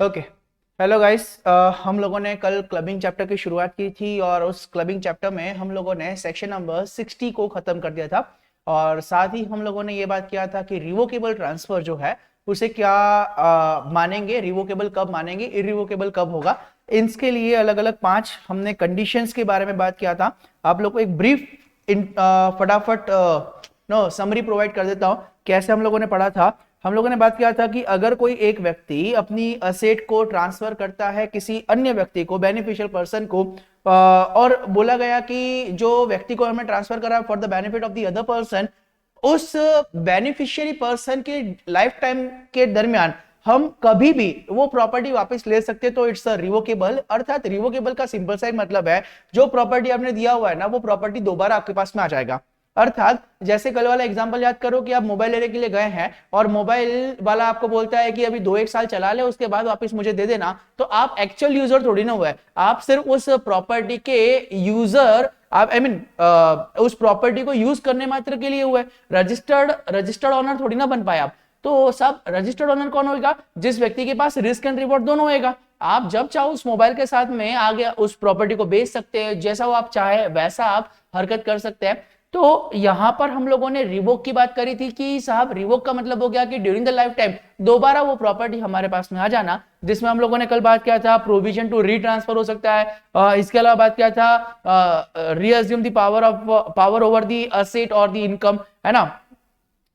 Okay. Hello guys. हम लोगों ने कल क्लबिंग चैप्टर की शुरुआत की थी और उस क्लबिंग चैप्टर में हम लोगों ने सेक्शन नंबर 60 को खत्म कर दिया था। और साथ ही हम लोगों ने ये बात किया था कि रिवोकेबल ट्रांसफर जो है उसे क्या मानेंगे, रिवोकेबल कब मानेंगे, इरिवोकेबल कब होगा। इसके लिए अलग अलग 5 हमने कंडीशंस के बारे में बात किया था। आप लोग को एक ब्रीफ फटाफट नो समरी प्रोवाइड कर देता हूं कैसे हम लोगों ने पढ़ा था। हम लोगों ने बात किया था कि अगर कोई एक व्यक्ति अपनी असेट को ट्रांसफर करता है किसी अन्य व्यक्ति को, बेनिफिशियल पर्सन को, और बोला गया कि जो व्यक्ति को हमने ट्रांसफर करा for the benefit of the other person, उस बेनिफिशियरी पर्सन के लाइफ टाइम के दरमियान हम कभी भी वो प्रॉपर्टी वापस ले सकते, तो इट्स रिवोकेबल। अर्थात रिवोकेबल का सिंपल सा मतलब है जो प्रॉपर्टी आपने दिया हुआ है ना, वो प्रॉपर्टी दोबारा आपके पास में आ जाएगा। अर्थात जैसे कल वाला एग्जांपल याद करो कि आप मोबाइल लेने के लिए गए हैं और मोबाइल वाला आपको बोलता है कि अभी 2-1 साल चला ले, उसके बाद वापस मुझे दे देना। तो आप एक्चुअल यूजर थोड़ी ना हुए, आप सिर्फ उस प्रॉपर्टी के यूजर, आप आई मीन उस प्रॉपर्टी को यूज करने मात्र के लिए हुए, रजिस्टर्ड ऑनर थोड़ी ना बन पाए आप। तो सब रजिस्टर्ड ओनर कौन होगा? जिस व्यक्ति के पास रिस्क एंड रिवॉर्ड दोनों होगा। आप जब चाहो उस मोबाइल के साथ में आगे उस प्रॉपर्टी को बेच सकते हैं, जैसा वो आप चाहे वैसा आप हरकत कर सकते हैं। तो यहां पर हम लोगों ने रिवोक की बात करी थी कि साहब रिवोक का मतलब हो गया कि ड्यूरिंग द लाइफ टाइम दोबारा वो प्रॉपर्टी हमारे पास में आ जाना, जिसमें हम लोगों ने कल बात किया था प्रोविजन टू रीट्रांसफर हो सकता है। इसके अलावा बात किया था reassume the power over the asset और द इनकम, है ना,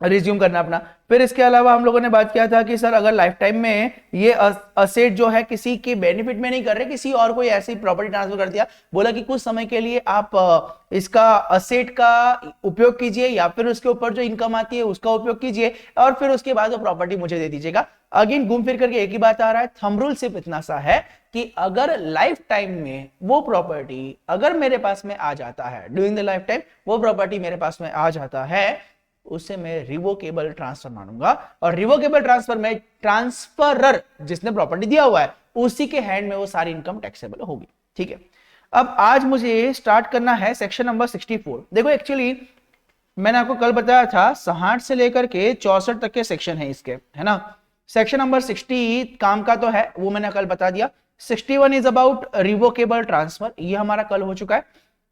रिज्यूम करना अपना। फिर इसके अलावा हम लोगों ने बात किया था कि सर अगर लाइफ टाइम में ये असेट जो है किसी के बेनिफिट में नहीं कर रहे, किसी और कोई ऐसी प्रॉपर्टी ट्रांसफर कर दिया, बोला कि कुछ समय के लिए आप इसका असेट का उपयोग कीजिए या फिर उसके ऊपर जो इनकम आती है उसका उपयोग कीजिए और फिर उसके बाद वो प्रॉपर्टी मुझे दे दीजिएगा। अगेन घूम फिर करके एक ही बात आ रहा है, थंब रूल सिर्फ इतना सा है कि अगर लाइफ टाइम में वो प्रॉपर्टी अगर मेरे पास में आ जाता है, ड्यूरिंग द लाइफ टाइम वो प्रॉपर्टी मेरे पास में आ जाता है, उसे मैं रिवोकेबल ट्रांसफर मानूंगा। और रिवोकेबल ट्रांसफर में ट्रांसफरर जिसने प्रॉपर्टी दिया हुआ है उसी के हैंड में वो सारी इनकम टैक्सेबल होगी। ठीक है, अब आज मुझे स्टार्ट करना है सेक्शन नंबर 64। देखो एक्चुअली मैंने आपको कल बताया था 60 से लेकर के 64 तक के सेक्शन है इसके, है ना। सेक्शन नंबर 60 काम का तो है, वो मैंने कल बता दिया। 61 इज अबाउट रिवोकेबल ट्रांसफर, ये हमारा कल हो चुका है।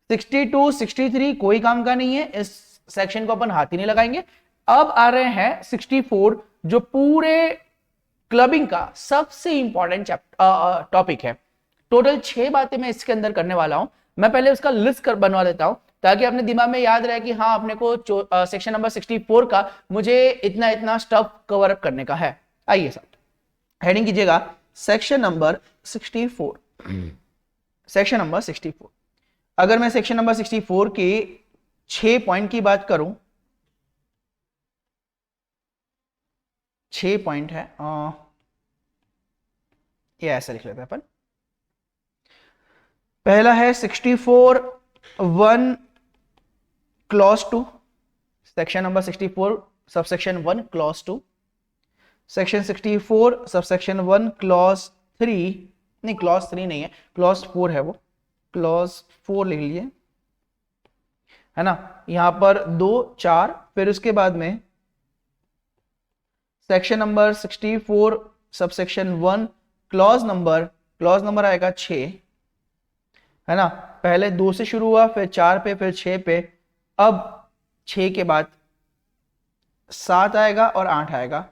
62 63 कोई काम का नहीं है, इस सेक्शन को अपन हाथ ही नहीं लगाएंगे। अब आ रहे हैं 64 जो पूरे क्लबिंग का सबसे इंपॉर्टेंट टॉपिक है। टोटल 6 बातें मैं इसके अंदर करने वाला हूं। मैं पहले उसका लिस्ट कर बनवा देता हूं ताकि अपने दिमाग में याद रहे कि हाँ अपने को सेक्शन नंबर 64 का मुझे इतना इतना स्टफ कवर अप करने का है। आइए सब हेडिंग कीजिएगा, सेक्शन नंबर 64। सेक्शन नंबर 64, अगर मैं सेक्शन नंबर 64 के 6 पॉइंट की बात करूं, 6 पॉइंट है, ये ऐसा लिख लेते हैं अपन। पहला है 64(1) clause 2, section number 64 subsection 1 clause 2। Section 64 subsection 1 clause 3, नहीं क्लॉज 3 नहीं है, क्लॉज 4 है वो, क्लॉज 4 लिख लीजिए, है ना। यहां पर 2 4, फिर उसके बाद में section number 64 subsection 1 clause number आएगा 6, है ना। पहले 2 से शुरू हुआ, फिर 4 पे, फिर 6 पे, अब 6 के बाद 7 आएगा और 8 आएगा।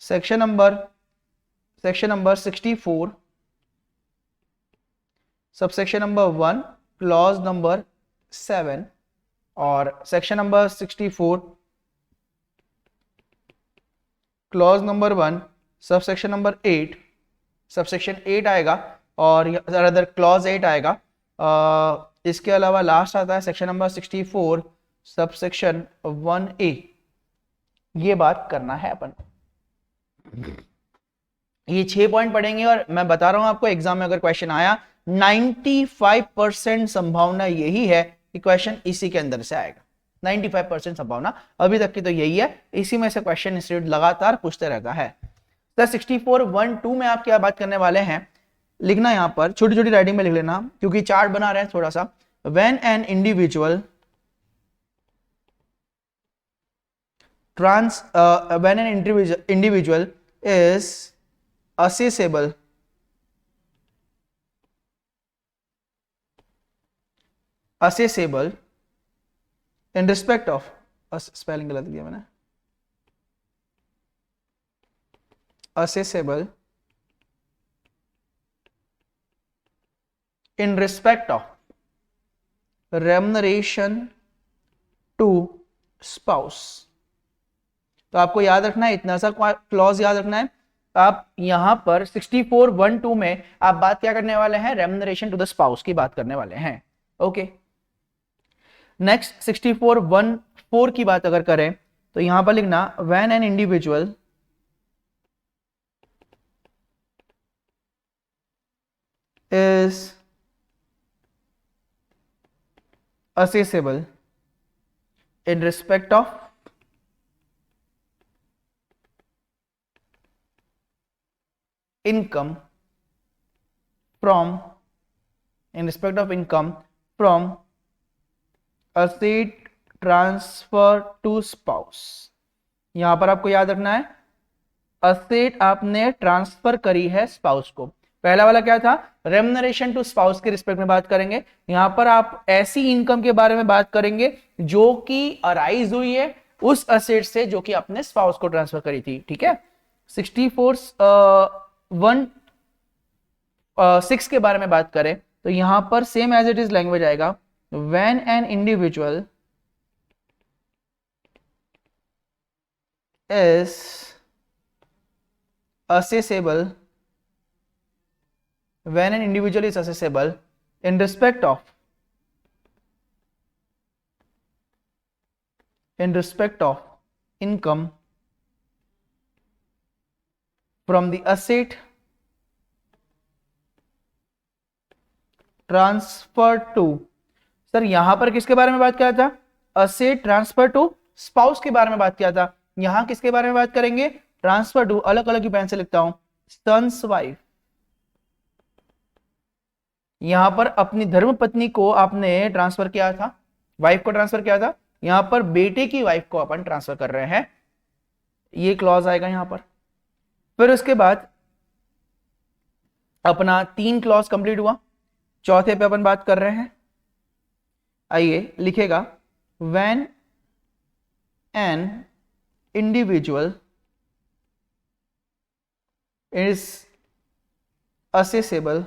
Section number 64 subsection number 1 clause number 7, और section number 64 clause number 1 subsection number 8, subsection 8 आएगा और अदर क्लॉज 8 आएगा। इसके अलावा लास्ट आता है सेक्शन नंबर 64 सबसेक्शन 1A। ये बात करना है अपन, ये 6 पॉइंट पढ़ेंगे और मैं बता रहा हूं आपको एग्जाम में अगर क्वेश्चन आया 95% संभावना यही है कि क्वेश्चन इसी के अंदर से आएगा। 95% संभावना अभी तक की तो यही है, इसी में से क्वेश्चन इंस्टीट्यूट लगातार पूछते रहता है। 64(1) 2 में आप क्या बात करने वाले हैं, लिखना यहां पर छोटी छोटी राइटिंग में लिख लेना क्योंकि चार्ट बना रहे हैं थोड़ा सा। When an individual when an individual is assessable assessable in respect of, spelling गलत दिया मैंने, assessable in respect of remuneration to spouse. तो आपको याद रखना है, इतना सा क्लॉज याद रखना है। आप यहां पर 64(1)(2) में आप बात क्या करने वाले हैं, रेम्युनरेशन टू द स्पाउस की बात करने वाले हैं। ओके, नेक्स्ट 64(1)(4) की बात अगर करें तो यहां पर लिखना when an individual is assessable in respect of income from asset transfer to spouse। यहां पर आपको याद रखना है, असेट आपने ट्रांसफर करी है स्पाउस को। पहला वाला क्या था, रेम्युनरेशन टू स्पाउस के रिस्पेक्ट में बात करेंगे। यहां पर आप ऐसी इनकम के बारे में बात करेंगे जो कि अराइज हुई है उस असेट से जो कि आपने स्पाउस को ट्रांसफर करी थी। ठीक है, 64(1)(6) के बारे में बात करें तो यहां पर same as it is language आएगा, when an individual is assessable when an individual is assessable in respect of income from the asset transfer to। Sir यहां पर किसके बारे में बात किया था, असेट ट्रांसफर टू स्पाउस के बारे में बात किया था। यहां किसके बारे में बात करेंगे, ट्रांसफर टू, अलग अलग की पेन से लिखता हूं, सन्स वाइफ। यहां पर अपनी धर्म पत्नी को आपने ट्रांसफर किया था, वाइफ को ट्रांसफर किया था, यहां पर बेटे की वाइफ को अपन ट्रांसफर कर रहे हैं, ये क्लॉज आएगा यहां पर। फिर उसके बाद अपना 3 क्लॉज कंप्लीट हुआ, चौथे पे अपन बात कर रहे हैं। आइए लिखेगा, when an individual is assessable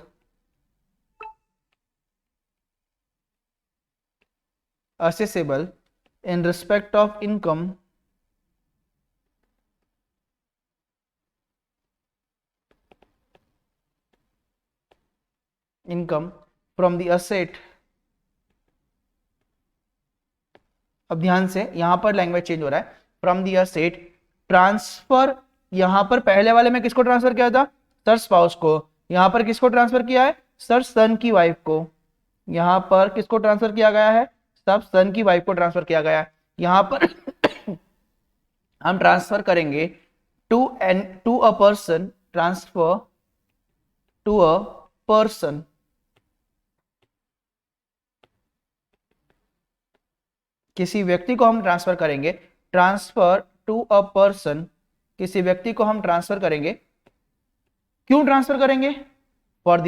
in respect of income from the asset। अब ध्यान से यहां पर लैंग्वेज चेंज हो रहा है, फ्रॉम दी asset ट्रांसफर। यहां पर पहले वाले में किसको ट्रांसफर किया था, सर स्पाउस को। यहां पर किसको ट्रांसफर किया है, सर सन की वाइफ को। यहां पर किसको ट्रांसफर किया गया है, सब सन की वाइफ को ट्रांसफर किया गया है। यहां पर हम ट्रांसफर करेंगे to a person, transfer to a person, किसी व्यक्ति को हम ट्रांसफर करेंगे, ट्रांसफर टू अ पर्सन, किसी व्यक्ति को हम ट्रांसफर करेंगे। क्यों ट्रांसफर करेंगे, for the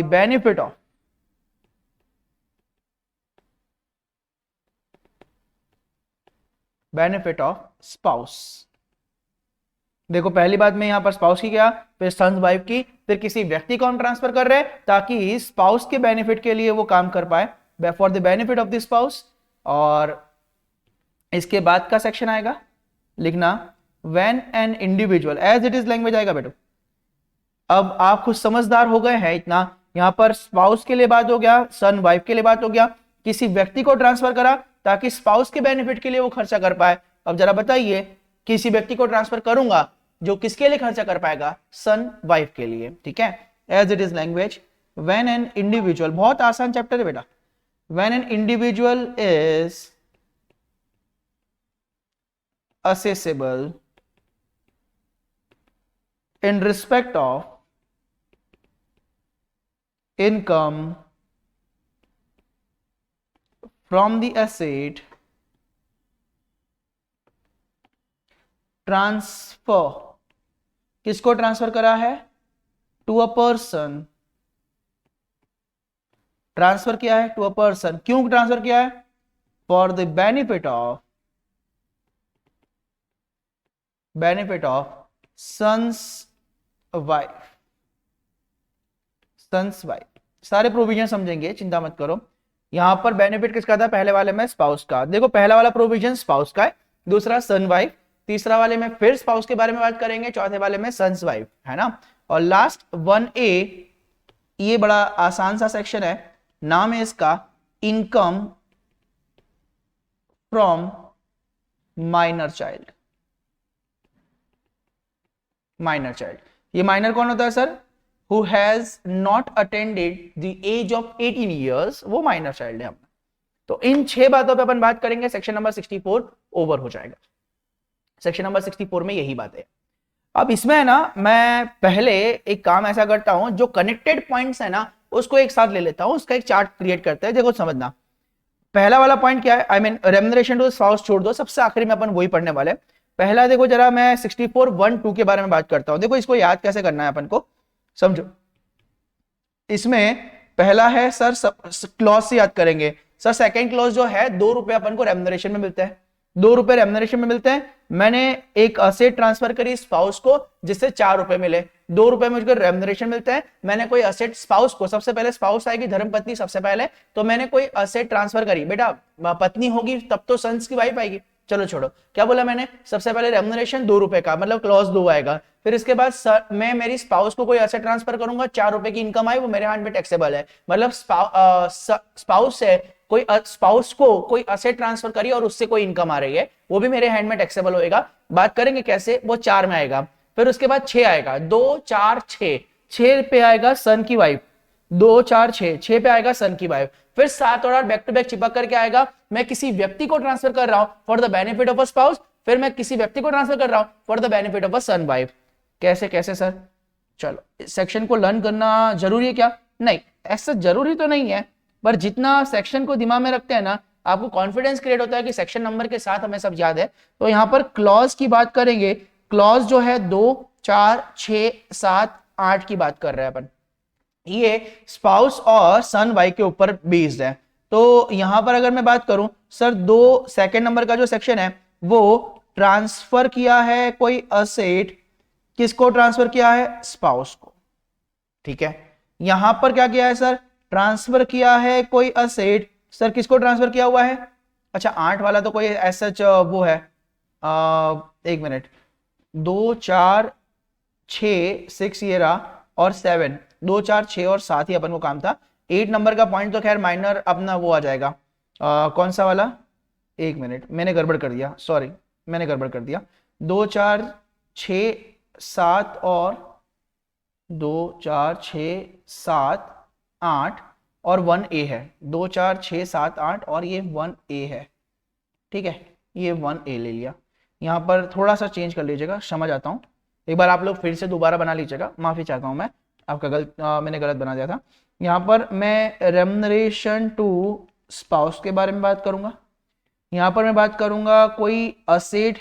benefit of spouse. देखो पहली बात में यहां पर स्पाउस की किया, फिर सन्स वाइफ की, फिर किसी व्यक्ति को हम ट्रांसफर कर रहे हैं ताकि स्पाउस के बेनिफिट के लिए वो काम कर पाए, for the benefit of the spouse. और इसके बाद का सेक्शन आएगा, लिखना when an individual, as it is language आएगा बेटो। अब आप खुद समझदार हो गए हैं इतना, यहां पर स्पाउस के लिए बात हो गया, सन वाइफ के लिए बात हो गया, किसी व्यक्ति को ट्रांसफर करा ताकि स्पाउस के बेनिफिट के लिए वो खर्चा कर पाए। अब जरा बताइए, किसी व्यक्ति को ट्रांसफर करूंगा जो किसके लिए खर्चा कर पाएगा, सन वाइफ के लिए। ठीक है, as it is language, when an individual, बहुत आसान चैप्टर है बेटा, when an individual is assessable in respect of income from the asset transfer, किसको ट्रांसफर करा है, टू अ पर्सन, ट्रांसफर किया है टू अ पर्सन। क्यों ट्रांसफर किया है, for the benefit of son's wife. सारे प्रोविजन समझेंगे, चिंता मत करो। यहां पर बेनिफिट किसका था? पहले वाले में स्पाउस का। देखो पहला वाला प्रोविजन स्पाउस का है, दूसरा सन वाइफ, तीसरा वाले में फिर स्पाउस के बारे में बात करेंगे, चौथे वाले में सन्स वाइफ, है ना। और लास्ट 1A, ये बड़ा आसान सा सेक्शन है, नाम है इसका इनकम फ्रॉम माइनर चाइल्ड। ये माइनर कौन होता है sir? Who has not attended the age of 18 years, वो माइनर चाइल्ड है अपना। तो इन 6 बातों पे अपन बात करेंगे, सेक्शन नंबर 64 ओवर हो जाएगा। सेक्शन नंबर 64 में यही बात है। अब इसमें है ना, मैं पहले एक काम ऐसा करता हूं, जो कनेक्टेड पॉइंट्स है ना उसको एक साथ ले लेता हूं, उसका एक चार्ट क्रिएट करते हैं। देखो समझना, पहला वाला पॉइंट क्या है? I mean remuneration to spouse छोड़ दो, सबसे आखिरी में अपन वही पढ़ने वाले। पहला देखो जरा, मैं 64(1)(2) के बारे में बात करता हूं। देखो इसको याद कैसे करना है अपन को, समझो। इसमें पहला है सर, क्लॉज से याद करेंगे सर। सेकंड क्लॉज जो है, 2 रुपए अपन को रेम्युनरेशन में मिलते हैं, 2 रुपए रेम्युनरेशन में मिलते हैं। मैंने एक असेट ट्रांसफर करी स्पाउस को, जिससे 4 रुपए मिले, 2 रुपए मुझको रेम्युनरेशन मिलते हैं। मैंने कोई असेट स्पाउस को, सबसे पहले स्पाउस आएगी, धर्मपत्नी सबसे पहले, तो मैंने कोई असेट ट्रांसफर करी। बेटा पत्नी होगी तब तो सन्स की वाइफ आएगी, चलो छोड़ो, क्या बोला मैंने? सबसे पहले रेम्युनरेशन 2 रुपए का, मतलब क्लॉज 2 आएगा। फिर इसके बाद मैं मेरी स्पाउस को कोई असेट ट्रांसफर करूंगा, 4 रुपए की इनकम आई, वो मेरे हैंड में टैक्सेबल है। मतलब स्पाउस से कोई स्पाउस को कोई असेट ट्रांसफर करी और उससे कोई इनकम आ रही है, वो भी मेरे हैंड में टैक्सेबल होएगा। बात करेंगे कैसे, वो 4 में आएगा। फिर उसके बाद 6 आएगा, 2 4 6, 6 पे आएगा सन की वाइफ, 2 4 6, 6 पे आएगा सन की वाइफ। फिर 7 और 8 बैक टू बैक चिपक करके आएगा। मैं किसी व्यक्ति को ट्रांसफर कर रहा हूं for the benefit of a spouse, फिर मैं किसी व्यक्ति को ट्रांसफर कर रहा हूं for the benefit of a son wife. कैसे कैसे सर? चलो, इस सेक्शन को लर्न करना जरूरी है क्या? नहीं, ऐसा जरूरी तो नहीं है, पर जितना सेक्शन को दिमाग में रखते हैं ना, आपको कॉन्फिडेंस क्रिएट होता है कि सेक्शन नंबर के साथ हमें सब याद है। तो यहां पर क्लॉज की बात करेंगे, क्लॉज जो है 2 4 6 7 8 की बात कर रहे हैं अपन। ये स्पाउस और सन वाइफ के ऊपर बेस्ड है। तो यहां पर अगर मैं बात करूं सर, 2 सेकंड नंबर का जो सेक्शन है, वो ट्रांसफर किया है कोई असेट, किसको ट्रांसफर किया है? स्पाउस को, ठीक है। यहां पर क्या किया है सर? ट्रांसफर किया है कोई असेट, सर किसको ट्रांसफर किया हुआ है? अच्छा 8 वाला तो कोई ऐसा वो है, एक मिनट, 2 4 6 6 ये रहा, और 7, 2 4 6 और 7 ही अपन को काम था। 8 नंबर का पॉइंट तो खैर माइनर अपना वो आ जाएगा, कौन सा वाला? एक मिनट, मैंने गड़बड़ कर दिया, सॉरी मैंने गड़बड़ कर दिया। 2 4 6 7 और 2 4 6 7 8 और 1A है, 2 4 6 7 8 और ये 1A है, ठीक है। ये 1A ले लिया। यहाँ पर थोड़ा सा चेंज कर लीजिएगा, क्षमा चाहता हूँ, एक बार आप लोग फिर से दोबारा बना लीजिएगा, माफी चाहता हूँ मैं, आपका मैंने गलत बना दिया था। यहाँ पर मैं रेम्युनरेशन टू स्पाउस के बारे में बात करूंगा। यहाँ पर मैं बात करूंगा कोई असेट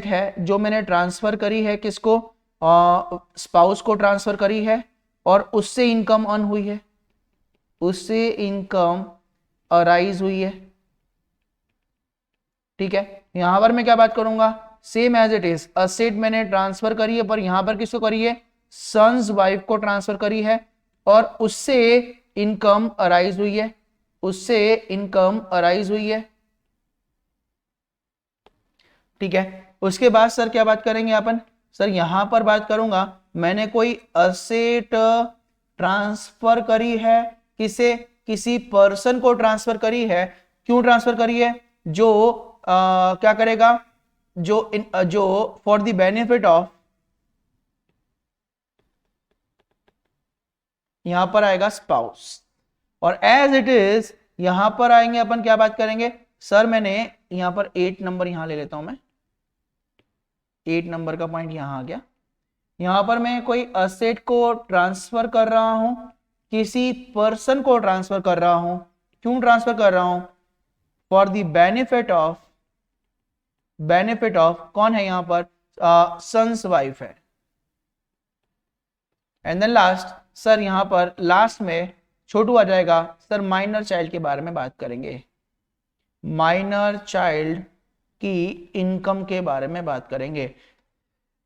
है जो मैंने ट्रांसफर करी है, किसको? स्पाउस को ट्रांसफर करी है, और उससे इनकम अर्न हुई है, उससे इनकम अराइज हुई है, ठीक है। यहां पर मैं क्या बात करूंगा? Same as it is, asset मैंने ट्रांसफर करी है, पर यहां पर किसको करी है? सन्स वाइफ को ट्रांसफर करी है, और उससे इनकम अराइज हुई है, उससे इनकम अराइज हुई है, ठीक है। उसके बाद सर क्या बात करेंगे अपन? सर यहां पर बात करूंगा, मैंने कोई असेट ट्रांसफर करी है, किसे? किसी पर्सन को ट्रांसफर करी है। क्यों ट्रांसफर करी है? जो क्या करेगा? जो फॉर द बेनिफिट ऑफ, यहां पर आएगा स्पाउस, और एज इट इज यहां पर आएंगे अपन, क्या बात करेंगे? सर मैंने यहां पर 8 नंबर यहां ले लेता हूं मैं, 8 नंबर का पॉइंट यहां आ गया। यहां पर मैं कोई असेट को ट्रांसफर कर रहा हूं, किसी पर्सन को ट्रांसफर कर रहा हूं। क्यों ट्रांसफर कर रहा हूं? फॉर द बेनिफिट ऑफ कौन है यहां पर? सन्स वाइफ है। एंड देन लास्ट, सर यहां पर लास्ट में छोटू आ जाएगा सर माइनर चाइल्ड के बारे में बात करेंगे, माइनर चाइल्ड की इनकम के बारे में बात करेंगे।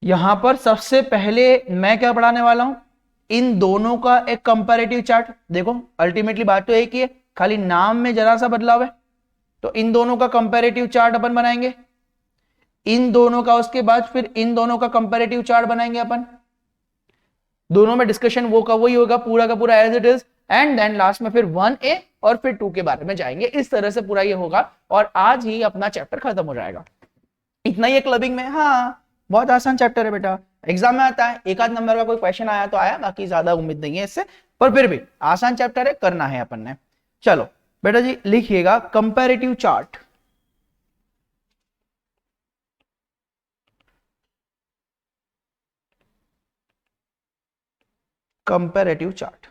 यहां पर सबसे पहले मैं क्या पढ़ाने वाला हूं, इन दोनों का एक कंपैरेटिव चार्ट। देखो अल्टीमेटली बात तो एक ही है, खाली नाम में जरा सा बदलाव है। तो इन दोनों का कंपैरेटिव चार्ट अपन बनाएंगे, इन दोनों का, उसके बाद फिर इन दोनों का कंपैरेटिव चार्ट बनाएंगे अपन। दोनों में डिस्कशन वो का वही होगा, पूरा का पूरा as it is, and then last में फिर 1A और फिर 2 के बारे में जाएंगे। इस तरह से पूरा ये होगा और आज ही अपना चैप्टर खत्म हो जाएगा। इतना ही है क्लबिंग में। हाँ बहुत आसान चैप्टर है बेटा, एग्जाम में आता है, एक आध नंबर का कोई क्वेश्चन आया तो आया, बाकी ज्यादा उम्मीद नहीं है इससे, पर फिर भी आसान चैप्टर है, करना है अपन ने। चलो बेटा जी लिखिएगा कंपैरेटिव चार्ट। कंपैरेटिव चार्ट,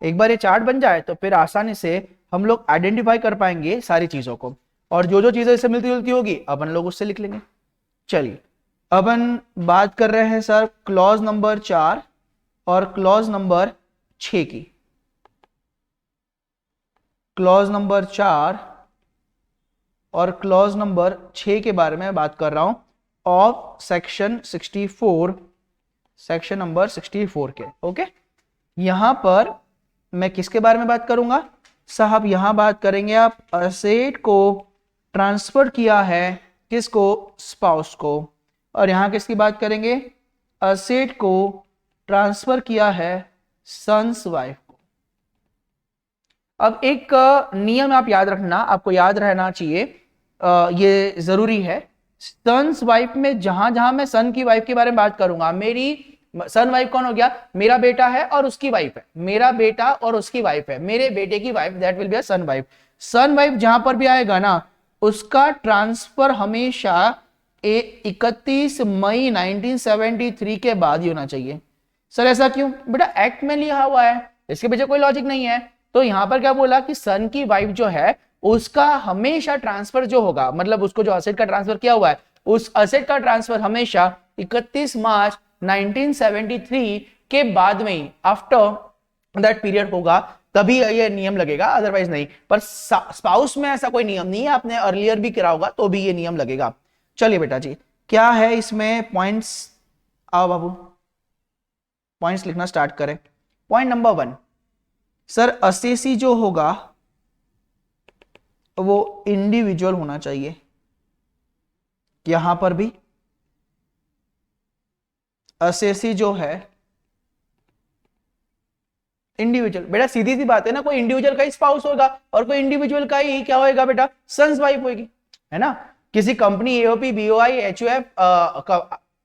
एक बार ये चार्ट बन जाए तो फिर आसानी से हम लोग आइडेंटिफाई कर पाएंगे सारी चीजों को, और जो जो चीजें इससे मिलती जुलती होगी अपन लोग उससे लिख लेंगे। चलिए अपन बात कर रहे हैं सर क्लॉज नंबर 4 और क्लॉज नंबर 6 की। क्लॉज नंबर 4 और क्लॉज नंबर 6 के बारे में बात कर रहा हूं ऑफ सेक्शन 64, सेक्शन नंबर 64 के। ओके, यहां पर मैं किसके बारे में बात करूंगा साहब, यहां बात करेंगे आप असेट को ट्रांसफर किया है किसको, स्पाउस को, और यहां किसकी बात करेंगे, असेट को ट्रांसफर किया है सन्स वाइफ को। अब एक नियम आप याद रखना, आपको याद रहना चाहिए, ये जरूरी है। सन्स वाइफ में जहां जहां मैं सन की वाइफ के बारे में बात करूंगा, मेरी सन वाइफ कौन हो गया, मेरा बेटा है और उसकी वाइफ है, मेरा बेटा और उसकी वाइफ है, मेरे बेटे की wife, that will be a son wife. Son wife जहां पर भी आएगा ना, उसका ट्रांसफर हमेशा 31 मई 1973 के बाद ही होना चाहिए। सर ऐसा क्यों बेटा, एक्ट में लिखा हुआ है, इसके पीछे कोई लॉजिक नहीं है। तो यहां पर क्या बोला कि सन की वाइफ जो है उसका हमेशा ट्रांसफर जो होगा, मतलब उसको जो असेट का ट्रांसफर किया हुआ है, उस असेट का ट्रांसफर हमेशा 31 मार्च 1973 के बाद में ही, आफ्टर दैट पीरियड होगा, तभी ये नियम लगेगा, अदरवाइज नहीं। पर स्पाउस में ऐसा कोई नियम नहीं है, आपने अर्लियर भी करा होगा तो भी ये नियम लगेगा। चलिए बेटा जी क्या है इसमें पॉइंट्स, आओ बाबू पॉइंट्स लिखना स्टार्ट करें। पॉइंट नंबर 1 सर असेसी जो होगा वो इंडिविजुअल होना चाहिए, यहां पर भी असेसी जो है इंडिविजुअल। बेटा सीधी सी बात है ना, कोई इंडिविजुअल का ही स्पाउस होगा और कोई इंडिविजुअल का ही क्या होएगा बेटा, सन्स वाइफ होगी, है ना। किसी कंपनी एओपी बीओआई एचयूएफ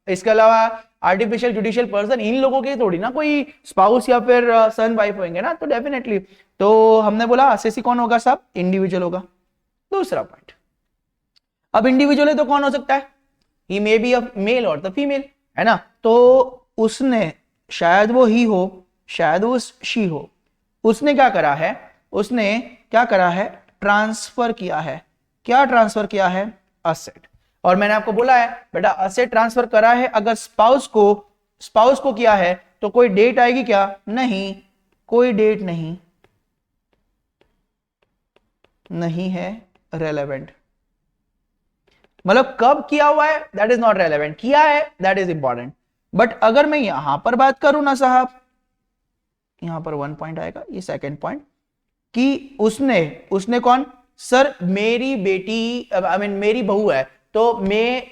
इसके अलावा आर्टिफिशियल जुडिशियल पर्सन, इन लोगों के थोड़ी ना कोई स्पाउस या फिर सन वाइफ होंगे ना, तो डेफिनेटली तो हमने बोला असेसी कौन होगा साहब, इंडिविजुअल होगा। दूसरा पॉइंट, अब इंडिविजुअल है तो कौन हो सकता है, ही मे बी अ मेल और द फीमेल, है ना। तो उसने, शायद वो ही हो शायद वो शी हो, उसने क्या करा है, उसने क्या करा है, ट्रांसफर किया है। क्या ट्रांसफर किया है, असेट। और मैंने आपको बोला है बेटा असेट ट्रांसफर करा है अगर स्पाउस को किया है तो कोई डेट आएगी क्या, नहीं, कोई डेट नहीं है रेलेवेंट। मतलब कब किया हुआ है दैट इज नॉट रेलेवेंट, किया है दैट इज इंपॉर्टेंट। बट अगर मैं यहां पर बात करूं ना साहब, यहां पर 1 पॉइंट आएगा, ये सेकंड पॉइंट, कि उसने कौन, सर मेरी बेटी, आई मीन मेरी बहू है, तो मैं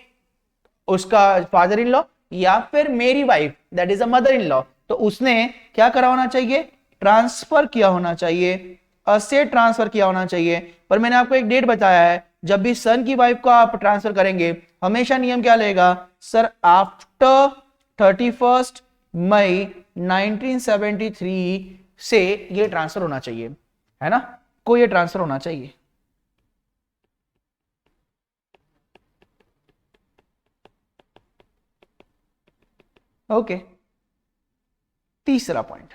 उसका फादर इन लॉ, या फिर मेरी wife that is a mother in law, तो उसने क्या करा होना चाहिए, ट्रांसफर किया होना चाहिए, असेट ट्रांसफर किया होना चाहिए। पर मैंने आपको एक डेट बताया है, जब भी सन की वाइफ को आप ट्रांसफर करेंगे हमेशा नियम क्या लेगा सर, आफ्टर 31 मई 1973 से ये ट्रांसफर होना चाहिए, है ना, को ये ट्रांसफर होना चाहिए। ओके, तीसरा पॉइंट,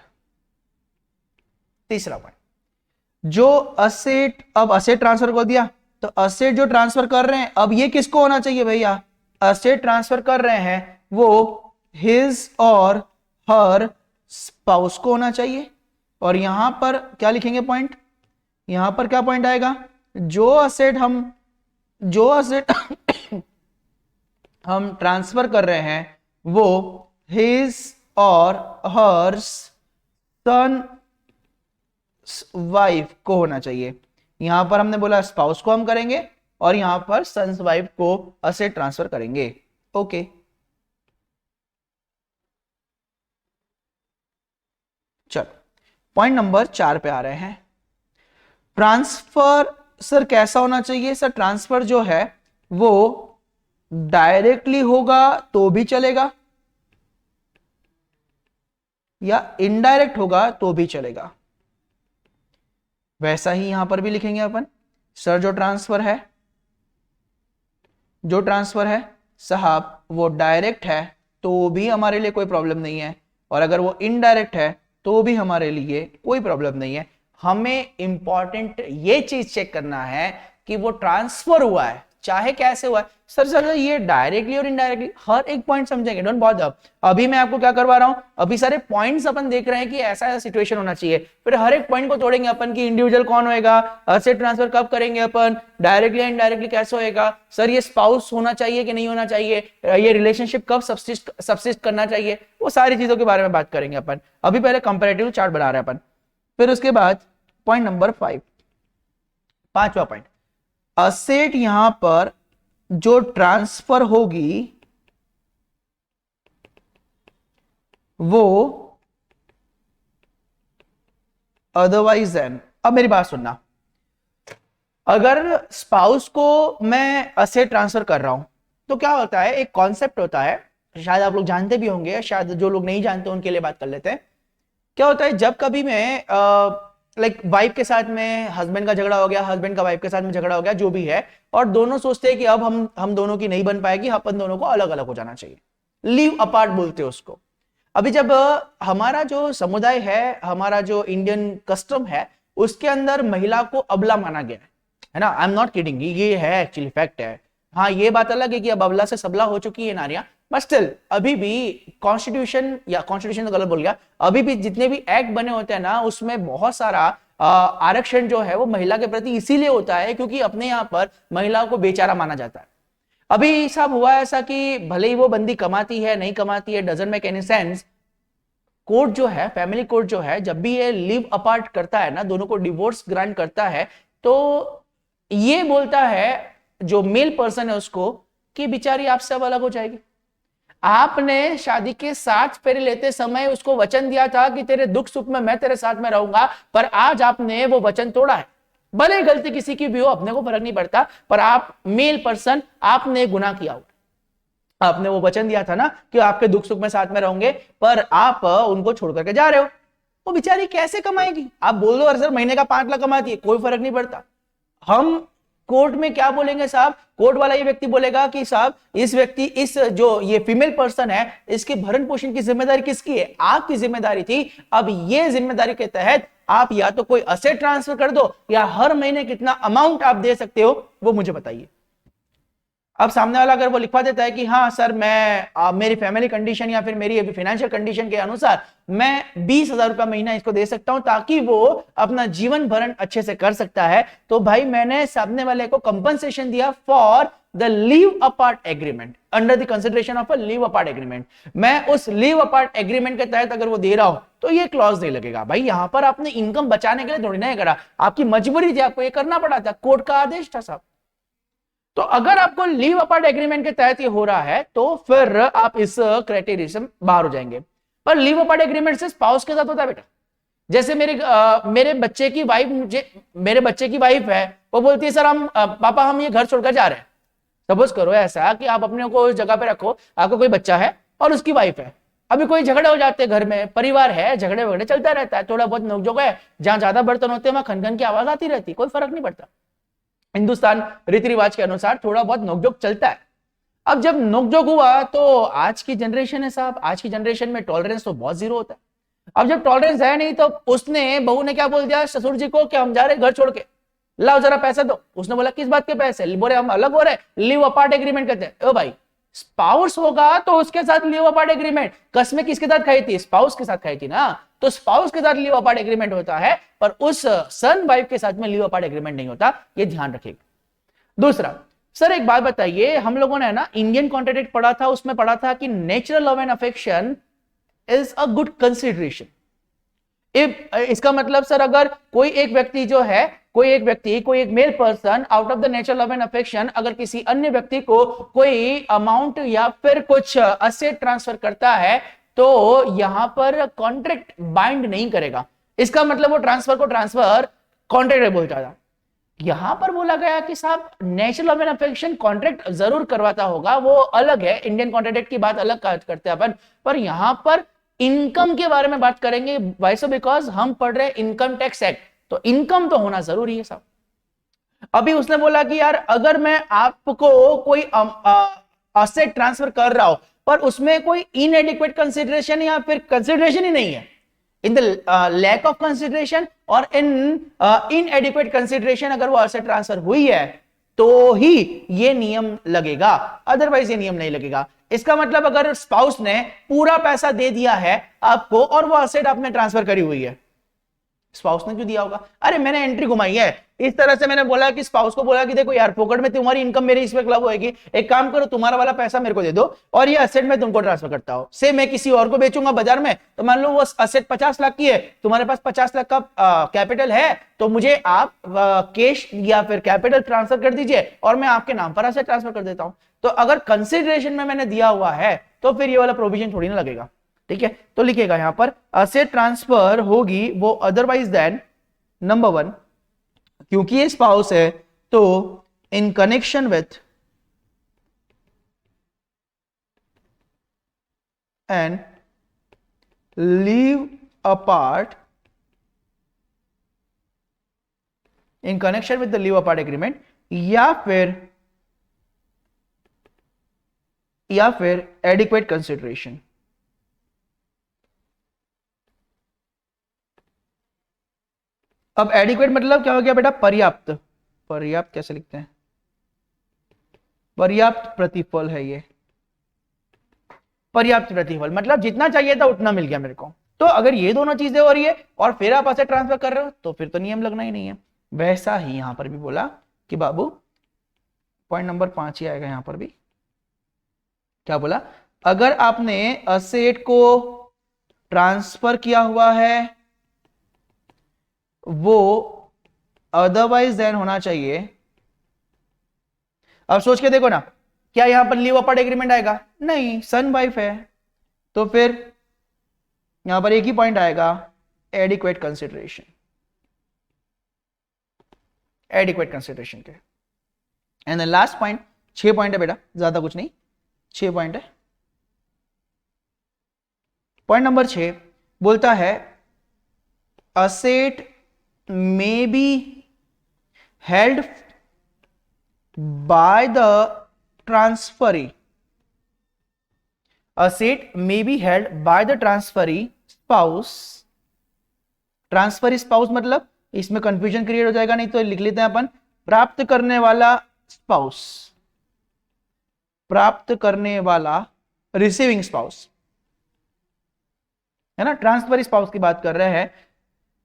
जो असेट, अब असेट ट्रांसफर कर दिया, तो असेट जो ट्रांसफर कर रहे हैं अब ये किसको होना चाहिए भैया, असेट ट्रांसफर कर रहे हैं वो हिज और हर स्पाउस को होना चाहिए। और यहां पर क्या लिखेंगे पॉइंट, यहां पर क्या पॉइंट आएगा, जो असेट हम ट्रांसफर कर रहे हैं वो हिज और हर्स सन वाइफ को होना चाहिए। यहां पर हमने बोला स्पाउस को हम करेंगे और यहां पर सन्स वाइफ को असेट ट्रांसफर करेंगे। ओके चलो पॉइंट नंबर 4 पे आ रहे हैं। ट्रांसफर सर कैसा होना चाहिए, सर ट्रांसफर जो है वो डायरेक्टली होगा तो भी चलेगा या इनडायरेक्ट होगा तो भी चलेगा। वैसा ही यहां पर भी लिखेंगे अपन, सर जो ट्रांसफर है साहब वो डायरेक्ट है तो भी हमारे लिए कोई प्रॉब्लम नहीं है, और अगर वो इनडायरेक्ट है तो भी हमारे लिए कोई प्रॉब्लम नहीं है। हमें इंपॉर्टेंट ये चीज चेक करना है कि वो ट्रांसफर हुआ है चाहे कैसे हुआ है। सर ये डायरेक्टली और इनडायरेक्टली हर एक पॉइंट समझेंगे, डोंट बॉदर। अभी मैं आपको क्या करवा रहा हूं, अभी सारे पॉइंट्स अपन देख रहे हैं कि ऐसा ऐसा सिचुएशन होना चाहिए, फिर हर एक पॉइंट को तोड़ेंगे अपन कि इंडिविजुअल कौन होएगा, असेट ट्रांसफर कब करेंगे अपन, डायरेक्टली इनडायरेक्टली कैसे होएगा, सर ये स्पाउस होना चाहिए कि नहीं होना चाहिए, ये रिलेशनशिप कब सब्सिस्ट करना चाहिए, वो सारी चीजों के बारे में बात करेंगे अपन। अभी पहले कंपैरेटिव चार्ट बना रहे हैं अपन, फिर उसके बाद पॉइंट नंबर 5, पांचवा पॉइंट, असेट यहां पर जो ट्रांसफर होगी वो अदरवाइज एन। अब मेरी बात सुनना, अगर स्पाउस को मैं असेट ट्रांसफर कर रहा हूं तो क्या होता है, एक कॉन्सेप्ट होता है, शायद आप लोग जानते भी होंगे, शायद जो लोग नहीं जानते उनके लिए बात कर लेते हैं। क्या होता है, जब कभी मैं लाइक वाइफ के साथ में हस्बैंड का झगड़ा हो गया, हस्बैंड का वाइफ के साथ में झगड़ा हो गया, जो भी है, और दोनों सोचते हैं कि अब हम दोनों की नहीं बन पाएगी, अपन दोनों को अलग अलग हो जाना चाहिए, लीव अपार्ट बोलते हैं उसको। अभी जब हमारा जो समुदाय है, हमारा जो इंडियन कस्टम है, उसके अंदर महिला को अबला माना गया है ना, आई एम नॉट किडिंग, ये है एक्चुअली फैक्ट है। हाँ ये बात अलग है कि अब अबला से सबला हो चुकी है नारियां, बट स्टिल अभी भी कॉन्स्टिट्यूशन, या कॉन्स्टिट्यूशन तो गलत बोल गया, अभी भी जितने भी एक्ट बने होते हैं ना, उसमें बहुत सारा आरक्षण जो है वो महिला के प्रति इसीलिए होता है क्योंकि अपने यहाँ पर महिलाओं को बेचारा माना जाता है। अभी साहब हुआ ऐसा कि भले ही वो बंदी कमाती है नहीं कमाती है, doesn't make any sense, court जो है, फैमिली कोर्ट जो है, जब भी ये लिव अपार्ट करता है ना, दोनों को डिवोर्स ग्रांट करता है, तो ये बोलता है जो मेल पर्सन है उसको कि बेचारी आपसे अब अलग हो जाएगी। आपने शादी के 7 फेरे लेते समय उसको वचन दिया था कि तेरे दुख सुख में मैं तेरे साथ में रहूंगा, पर आज आपने वो वचन तोड़ा है। भले गलती किसी की भी हो, अपने को फर्क नहीं पड़ता, पर आप मेल पर्सन, आपने गुनाह किया हो। आपने वो वचन दिया था ना कि आपके दुख सुख में साथ में रहोगे, पर आप उनको छोड़ करके जा रहे हो। वो बेचारी कैसे कमाएगी? आप बोल दो सर महीने का 5 लाख कमाती है, कोई फर्क नहीं पड़ता। हम कोर्ट में क्या बोलेंगे साहब, कोर्ट वाला ये व्यक्ति बोलेगा कि साहब इस व्यक्ति, इस जो ये फीमेल पर्सन है, इसके भरण पोषण की जिम्मेदारी किसकी है? आपकी जिम्मेदारी थी। अब ये जिम्मेदारी के तहत आप या तो कोई असेट ट्रांसफर कर दो, या हर महीने कितना अमाउंट आप दे सकते हो वो मुझे बताइए। अब सामने वाला अगर वो लिखवा देता है कि हाँ सर मैं मेरी फैमिली कंडीशन या फिर मेरी फाइनेंशियल कंडीशन के अनुसार मैं 20,000 रुपया महीना इसको दे सकता हूं ताकि वो अपना जीवन भरण अच्छे से कर सकता है, तो भाई मैंने सामने वाले को कंपनसेशन दिया for the live apart agreement, under the consideration of a leave apart agreement. मैं उस लीव अपार्ट एग्रीमेंट के तहत अगर वो दे रहा हूं तो ये क्लॉज नहीं लगेगा। भाई यहां पर आपने इनकम बचाने के लिए थोड़ी ना करा, आपकी मजबूरी थी, आपको ये करना पड़ा था, कोर्ट का आदेश था साहब। तो अगर आपको लीव अपार्ट एग्रीमेंट के तहत ये हो रहा है तो फिर आप इस क्राइटेरिया से बाहर हो जाएंगे। पर लीव अपार्ट एग्रीमेंट से स्पाउस के साथ होता है बेटा। जैसे मेरे बच्चे की वाइफ, मेरे बच्चे की वाइफ है, वो बोलती है सर हम पापा हम ये घर छोड़कर जा रहे हैं। सपोज करो ऐसा कि आप अपने को उस जगह पे रखो, आपको कोई बच्चा है और उसकी वाइफ है, अभी कोई झगड़े हो जाते हैं, घर में परिवार है, झगड़े वगड़े चलता रहता है, थोड़ा बहुत नोकझोंक है, जहां ज्यादा बर्तन होते हैं वहां खनखन की आवाज आती रहती, कोई फर्क नहीं पड़ता। हिंदुस्तान रीति रिवाज के अनुसार थोड़ा बहुत नोकझोंक चलता है। अब जब नोकझोंक हुआ तो आज की जनरेशन है साहब, आज की जनरेशन में टॉलरेंस तो बहुत जीरो होता है। अब जब टॉलरेंस है नहीं तो उसने, बहू ने क्या बोल दिया ससुर जी को कि हम जा रहे घर छोड़ के, लाओ जरा पैसा दो। उसने बोला किस बात के पैसे? बोले हम अलग हो रहे, लिव अपार्ट एग्रीमेंट कहते हैं। ओ भाई स्पाउस होगा तो उसके साथ लिव अपार्ट एग्रीमेंट, कसमें किसके साथ खाई थी? स्पाउस के साथ खाई थी ना। तो स्पाउस के साथ लीव अपार्ट एग्रीमेंट होता है, पर उस सन वाइफ के साथ में लीव अपार्ट एग्रीमेंट नहीं होता, ये ध्यान रखिएगा। दूसरा, सर एक बात बताइए, हम लोगों ने ना इंडियन कॉन्ट्रैक्ट पढ़ा था, उसमें पढ़ा था कि natural love and affection is a good consideration. इसका मतलब सर अगर कोई एक व्यक्ति जो है, कोई एक male person out of the nature love and affection अगर किसी अन्य व्यक्ति को कोई अमाउंट या फिर कुछ असेट ट्रांसफर करता है, तो यहां पर कॉन्ट्रैक्ट बाइंड नहीं करेगा। इसका मतलब वो ट्रांसफर को ट्रांसफर कॉन्ट्रैक्ट बोलता था। यहां पर बोला गया कि साहब natural love and affection contract जरूर करवाता होगा, वो अलग है, इंडियन कॉन्ट्रैक्ट की बात अलग करते हैं अपन, पर यहां पर इनकम के बारे में बात करेंगे। Y so? बिकॉज हम पढ़ रहे हैं इनकम टैक्स एक्ट, तो इनकम तो होना जरूरी है साहब। अभी उसने बोला कि यार अगर मैं आपको कोई असेट ट्रांसफर कर रहा हूं पर उसमें कोई इनएडिक्वेट कंसिडरेशन या फिर कंसिडरेशन ही नहीं है, in the lack of consideration और इन इनएडिक्वेट कंसिडरेशन अगर वो असेट ट्रांसफर हुई है तो ही ये नियम लगेगा, अदरवाइज ये नियम नहीं लगेगा। इसका मतलब अगर स्पाउस ने पूरा पैसा दे दिया है आपको और वो असेट आपने ट्रांसफर करी हुई है, स्पाउस ने क्यों दिया होगा? अरे मैंने एंट्री घुमाई है, इस तरह से मैंने बोला कि स्पाउस को बोला कि देखो यार पॉकेट में तुम्हारी इनकम मेरी इसमें क्लब होएगी, एक काम करो तुम्हारा वाला पैसा मेरे को दे दो और ये असेट मैं तुमको ट्रांसफर करता हूं, से मैं किसी और को बेचूंगा बाजार में, तो मान लो वो असेट 50 लाख की है, तुम्हारे पास 50 लाख का कैपिटल है, तो मुझे आप कैश या फिर कैपिटल ट्रांसफर कर दीजिए और मैं आपके नाम पर असेट ट्रांसफर कर देता हूं। तो अगर कंसिडरेशन में मैंने दिया हुआ है तो फिर ये वाला प्रोविजन थोड़ी ना लगेगा, ठीक है? तो लिखेगा यहां पर असेट ट्रांसफर होगी वो अदरवाइज देन नंबर 1, क्योंकि ये स्पाउस है तो in connection with and leave apart, in connection with the live apart agreement, या फिर एडिक्वेट कंसिडरेशन। अब एडिक्वेट मतलब क्या हो गया बेटा? पर्याप्त। पर्याप्त कैसे लिखते हैं? पर्याप्त प्रतिफल है ये, पर्याप्त प्रतिफल मतलब जितना चाहिए था उतना मिल गया मेरे को। तो अगर ये दोनों चीजें हो रही है और फिर आप ऐसे ट्रांसफर कर रहे हो तो फिर तो नियम लगना ही नहीं है। वैसा ही यहां पर भी बोला कि बाबू पॉइंट नंबर 5 ही आएगा यहां पर भी। क्या बोला? अगर आपने असेट को ट्रांसफर किया हुआ है वो अदरवाइज देन होना चाहिए। अब सोच के देखो ना, क्या यहां पर लीव अपार्ट एग्रीमेंट आएगा? नहीं, सन वाइफ है, तो फिर यहां पर एक ही पॉइंट आएगा, एडिक्वेट कंसिडरेशन। एडिक्वेट कंसिडरेशन के एंड लास्ट पॉइंट, 6 पॉइंट है बेटा, ज्यादा कुछ नहीं, 6 पॉइंट है। पॉइंट नंबर 6 बोलता है asset may be held by the transferee. Asset may be held by the transferee spouse. Transferee spouse मतलब इसमें कंफ्यूजन क्रिएट हो जाएगा, नहीं तो लिख लेते हैं अपन प्राप्त करने वाला स्पाउस, प्राप्त करने वाला रिसीविंग स्पाउस, है ना? ट्रांसफर स्पाउस की बात कर रहे हैं।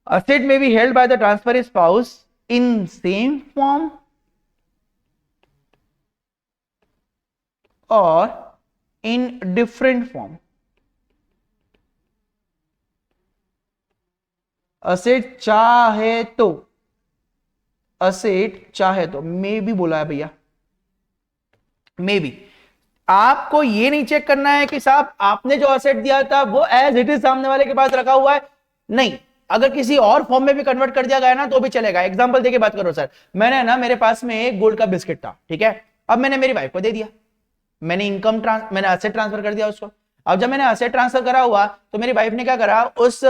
Asset may be held by the transferee spouse in same form or in different form. Asset चाहे तो, asset चाहे तो, may be बोला है भैया, may be। आपको ये नहीं चेक करना है कि साहब आपने जो असेट दिया था वो एज इट इज सामने वाले के पास रखा हुआ है, नहीं, अगर किसी और फॉर्म में भी कन्वर्ट कर दिया गया ना तो भी चलेगा। एग्जांपल देके बात करो सर, मैंने ना, मेरे पास में एक गोल्ड का बिस्किट था, ठीक है, अब मैंने मेरी वाइफ को दे दिया, मैंने मैंने असेट ट्रांसफर कर दिया उसको। अब जब मैंने असेट ट्रांसफर करा हुआ तो मेरी वाइफ ने क्या करा, उस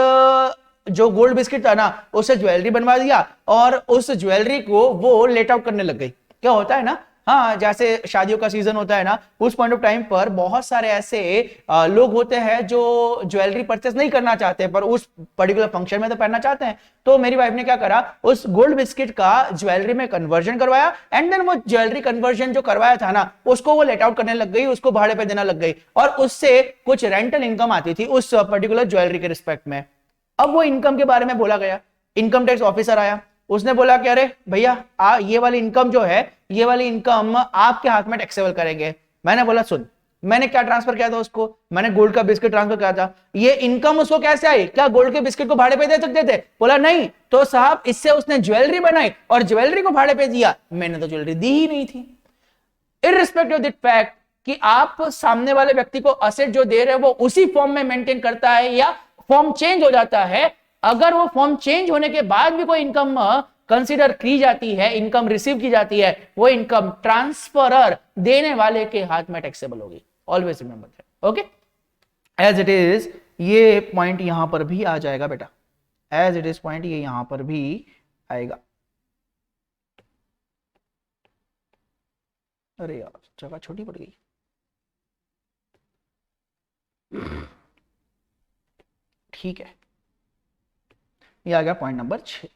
जो गोल्ड बिस्किट था ना उससे ज्वेलरी बनवा दिया और उस ज्वेलरी को वो लेट आउट करने लग गई। क्या होता है ना, हाँ, जैसे शादियों का सीजन होता है ना, उस पॉइंट ऑफ टाइम पर बहुत सारे ऐसे लोग होते हैं जो ज्वेलरी परचेस नहीं करना चाहते पर उस पर्टिकुलर फंक्शन में तो पहनना चाहते हैं। तो मेरी वाइफ ने क्या करा, उस गोल्ड बिस्किट का ज्वेलरी में कन्वर्जन करवाया एंड देन वो ज्वेलरी कन्वर्जन जो करवाया था ना उसको वो लेट आउट करने लग गई, उसको भाड़े पे देना लग गई और उससे कुछ रेंटल इनकम आती थी उस पर्टिकुलर ज्वेलरी के रिस्पेक्ट में। अब वो इनकम के बारे में बोला गया, इनकम टैक्स ऑफिसर आया, उसने बोला कि अरे भैया ये वाली इनकम जो है, ये वाली इनकम आपके हाथ में टैक्सेबल करेंगे। मैंने बोला सुन, मैंने क्या ट्रांसफर किया था उसको, मैंने गोल्ड का बिस्किट ट्रांसफर किया था, ये इनकम उसको कैसे आई, क्या गोल्ड के बिस्किट को भाड़े पे दे सकते थे? बोला नहीं। तो साहब इससे उसने ज्वेलरी बनाई और ज्वेलरी को भाड़े पे दिया, मैंने तो ज्वेलरी दी ही नहीं थी। इररिस्पेक्टिव ऑफ दैट फैक्ट कि आप सामने वाले व्यक्ति को असेट जो दे रहे हो वो उसी फॉर्म में मेंटेन करता है या फॉर्म चेंज हो जाता है, अगर वो फॉर्म चेंज होने के बाद भी कोई इनकम कंसीडर की जाती है, इनकम रिसीव की जाती है, वो इनकम ट्रांसफरर देने वाले के हाथ में टैक्सेबल होगी। Always remember that. Okay, as it is ये पॉइंट यहां पर भी आ जाएगा बेटा, एज इट इज पॉइंट ये यहां पर भी आएगा। अरे यार जगह छोटी पड़ गई। ठीक है, ये आ गया पॉइंट नंबर 6।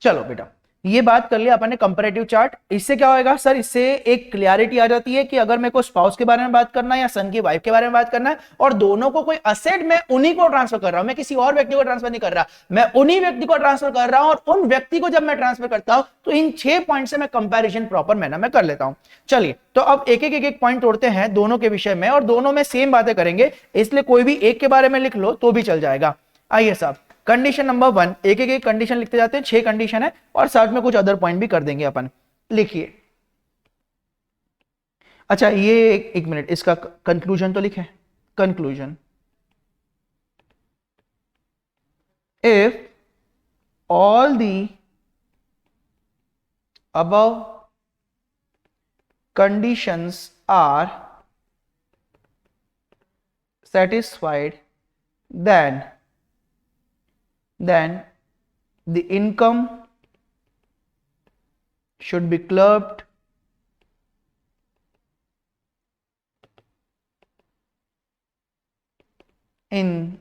चलो बेटा, ये बात कर लिया अपन ने कंपैरेटिव चार्ट। इससे क्या होएगा सर, इससे एक क्लियरिटी आ जाती है कि अगर मेरे को स्पाउस के बारे में बात करना है या सन की वाइफ के बारे में बात करना है, और दोनों को कोई असेट मैं उन्हीं को ट्रांसफर कर रहा हूं, मैं किसी और व्यक्ति को ट्रांसफर नहीं कर रहा, मैं उन्हीं व्यक्ति को ट्रांसफर कर रहा हूं, और उन व्यक्ति को जब मैं ट्रांसफर करता हूं तो इन 6 पॉइंट से मैं कंपेरिजन प्रॉपर मैनर में कर लेता हूं। चलिए, तो अब एक एक पॉइंट तोड़ते हैं दोनों के विषय में, और दोनों में सेम बातें करेंगे, इसलिए कोई भी एक के बारे में लिख लो तो भी चल जाएगा। आइए साहब, कंडीशन नंबर 1, एक कंडीशन लिखते जाते हैं, 6 कंडीशन है और साथ में कुछ अदर पॉइंट भी कर देंगे अपन। लिखिए। अच्छा ये एक मिनट, इसका कंक्लूजन तो लिखे। Conclusion, if all the above conditions are satisfied, then the income should be clubbed in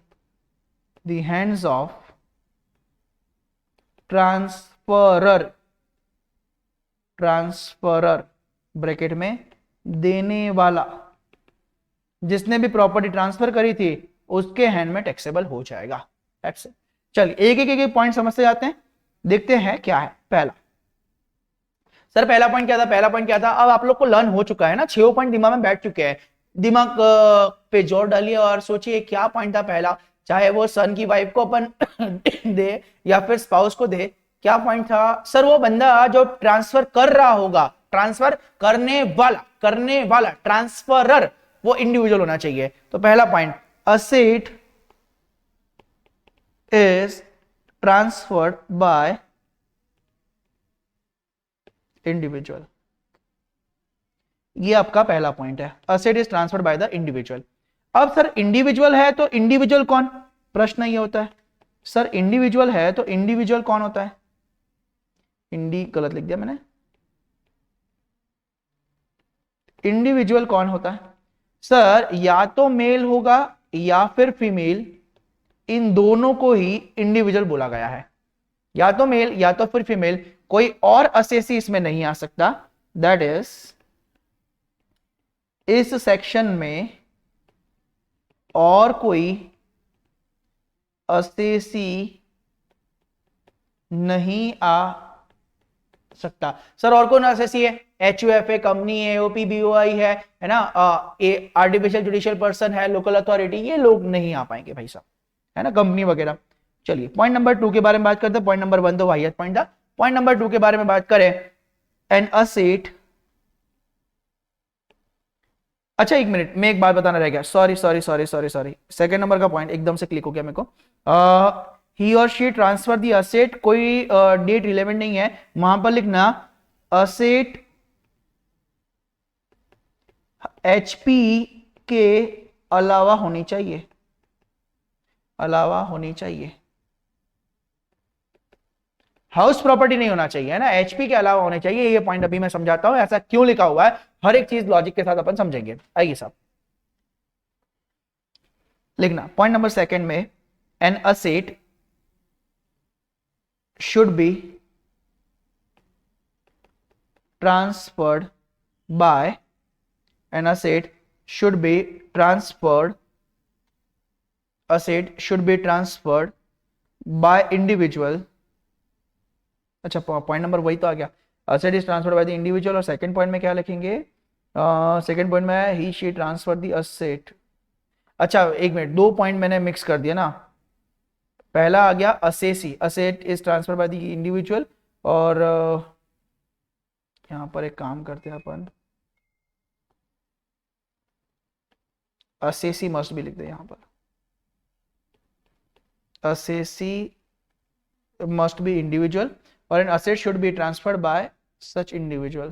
the hands of transferor bracket में देने वाला, जिसने भी प्रॉपर्टी ट्रांसफर करी थी उसके हैंड में टैक्सेबल हो जाएगा। चलिए एक पॉइंट समझते जाते हैं, देखते हैं क्या है। पहला सर, पहला पॉइंट क्या था? पहला पॉइंट क्या था? अब आप लोग को लर्न हो चुका है ना, 6 पॉइंट दिमाग में बैठ चुके हैं, दिमाग पे जोर डालिए और सोचिए क्या पॉइंट था पहला, चाहे वो सन की वाइफ को अपन दे या फिर स्पाउस को दे। क्या पॉइंट था सर? वो बंदा जो ट्रांसफर कर रहा होगा, ट्रांसफर करने वाला ट्रांसफरर वो इंडिविजुअल होना चाहिए। तो पहला point, asset is transferred by individual, ये आपका पहला पॉइंट है, asset is transferred by the individual. अब सर इंडिविजुअल है तो इंडिविजुअल कौन? प्रश्न ये होता है सर, इंडिविजुअल है तो इंडिविजुअल कौन होता है? गलत लिख दिया मैंने, इंडिविजुअल कौन होता है सर? या तो मेल होगा या फिर फीमेल, इन दोनों को ही इंडिविजुअल बोला गया है, या तो मेल या तो फिर फीमेल, कोई और असेसी इसमें नहीं आ सकता। दैट इज, इस सेक्शन में और कोई असेसी नहीं आ सकता। सर और कौन असेसी है? HUFA कंपनी है, AOP BOI है ना, आर्टिफिशियल जुडिशियल पर्सन है, लोकल अथॉरिटी, ये लोग नहीं आ पाएंगे भाई साहब, है ना, कंपनी वगैरह। चलिए पॉइंट नंबर 2 के बारे में बात करते हैं। पॉइंट नंबर 1 तो वाहियात पॉइंट था, पॉइंट नंबर 2 के बारे में बात करें, एन असेट। अच्छा एक मिनट, मैं एक बात बताना रह गया, सॉरी, सेकंड नंबर का पॉइंट एकदम से क्लिक हो गया मेरे को। ही और शी ट्रांसफर दी असेट, कोई डेट रिलेवेंट नहीं है, वहां पर लिखना असेट HP के अलावा होनी चाहिए, हाउस प्रॉपर्टी नहीं होना चाहिए, है ना, HP के अलावा होने चाहिए। ये पॉइंट अभी मैं समझाता हूं ऐसा क्यों लिखा हुआ है, हर एक चीज लॉजिक के साथ अपन समझेंगे। आइए साहब, लिखना पॉइंट नंबर 2 में, an asset should be transferred by, an asset should be transferred by individual, अच्छा पॉइंट नंबर वही तो आ गया, asset is transferred by the individual, और सेकंड पॉइंट में क्या लिखेंगे, सेकंड पॉइंट में ही शी ट्रांसफर द असेट, अच्छा एक मिनट, दो पॉइंट मैंने मिक्स कर दिया ना, पहला आ गया assessee, asset is transfer by the individual, और यहां पर एक काम करते हैं अपन, असेसी मस्ट भी लिख दे यहां पर, assessee must be individual or an asset should be transferred by such individual.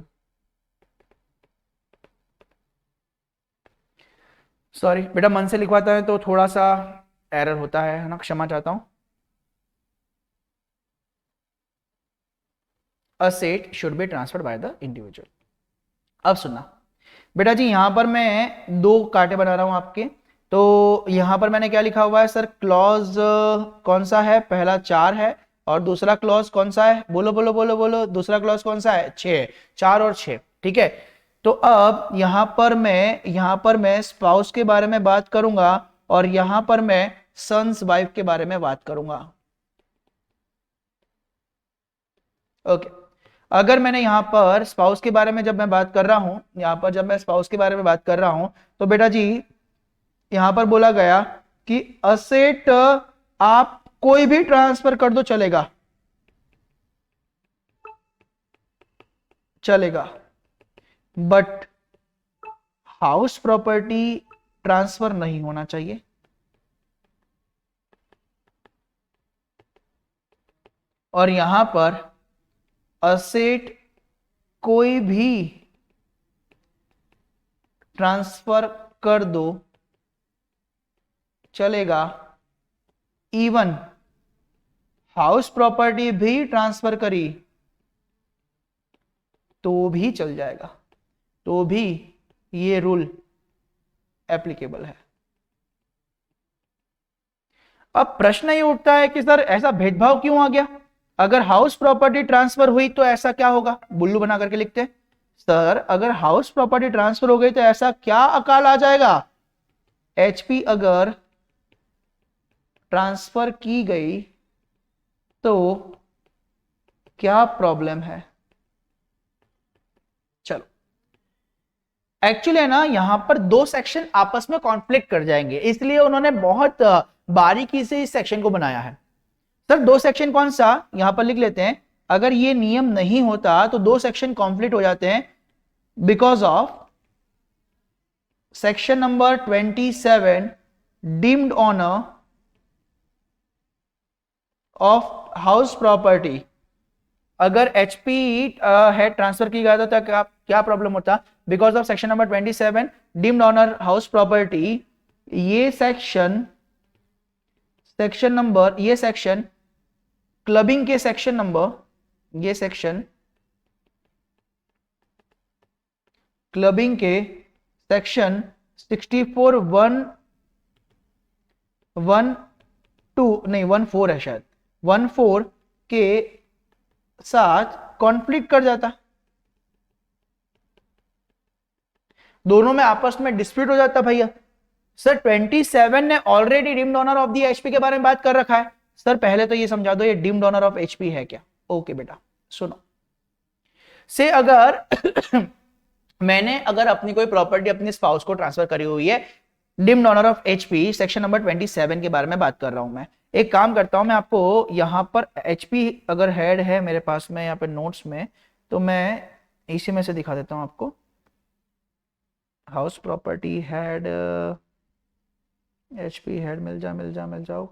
Sorry बेटा, मन से लिखवाता है तो थोड़ा सा एरर होता है ना, क्षमा चाहता हूं। asset should be transferred by the individual। अब सुनना बेटा जी, यहां पर मैं दो कांटे बना रहा हूं आपके, तो यहां पर मैंने क्या लिखा हुआ है सर, क्लॉज कौन सा है, पहला 4 है, और दूसरा क्लॉज कौन सा है, बोलो बोलो बोलो बोलो, दूसरा क्लॉज कौन सा है, 6, 4 और 6, ठीक है। तो अब यहां पर मैं स्पाउस के बारे में बात करूंगा, और यहां पर मैं सन्स वाइफ के बारे में बात करूंगा। ओके, अगर मैंने यहां पर स्पाउस के बारे में जब मैं बात कर रहा हूं, यहां पर जब मैं स्पाउस के बारे में बात कर रहा हूं, तो बेटा जी यहां पर बोला गया कि असेट आप कोई भी ट्रांसफर कर दो चलेगा, चलेगा, बट हाउस प्रॉपर्टी ट्रांसफर नहीं होना चाहिए। और यहां पर असेट कोई भी ट्रांसफर कर दो चलेगा, इवन हाउस प्रॉपर्टी भी ट्रांसफर करी तो भी चल जाएगा, तो भी ये रूल एप्लीकेबल है। अब प्रश्न ये उठता है कि सर ऐसा भेदभाव क्यों आ गया, अगर हाउस प्रॉपर्टी ट्रांसफर हुई तो ऐसा क्या होगा, बुल्लू बना करके लिखते हैं, सर अगर हाउस प्रॉपर्टी ट्रांसफर हो गई तो ऐसा क्या अकाल आ जाएगा, एचपी अगर ट्रांसफर की गई तो क्या प्रॉब्लम है। चलो, एक्चुअली है ना, यहां पर दो सेक्शन आपस में कॉन्फ्लिक्ट कर जाएंगे, इसलिए उन्होंने बहुत बारीकी से इस सेक्शन को बनाया है। सर दो सेक्शन कौन सा, यहां पर लिख लेते हैं, अगर ये नियम नहीं होता तो दो सेक्शन कॉन्फ्लिक्ट हो जाते हैं, because of section number 27 deemed honour of house property, अगर एचपी है ट्रांसफर की गया था तो क्या प्रॉब्लम होता, because of section number 27 deemed honour house property, ये सेक्शन ये सेक्शन क्लबिंग के सेक्शन नंबर, ये सेक्शन क्लबिंग के सेक्शन 14 है शायद, 14 के साथ कॉन्फ्लिक्ट कर जाता, दोनों में आपस में डिस्प्यूट हो जाता भैया। सर 27 ने already deemed honour of the HP के बारे में बात कर रखा है, सर पहले तो ये समझा दो ये डीम्ड ऑनर ऑफ एचपी है क्या। ओके बेटा सुनो, से अगर मैंने अगर अपनी कोई प्रॉपर्टी अपनी स्पाउस को ट्रांसफर करी हुई है, deemed honour of HP section number 27 के बारे में बात कर रहा हूं मैं, एक काम करता हूं मैं आपको यहां पर एचपी अगर हेड है मेरे पास में यहाँ पे नोट्स में, तो मैं इसी में से दिखा देता हूं आपको, house property head, HP head, मिल जाओ,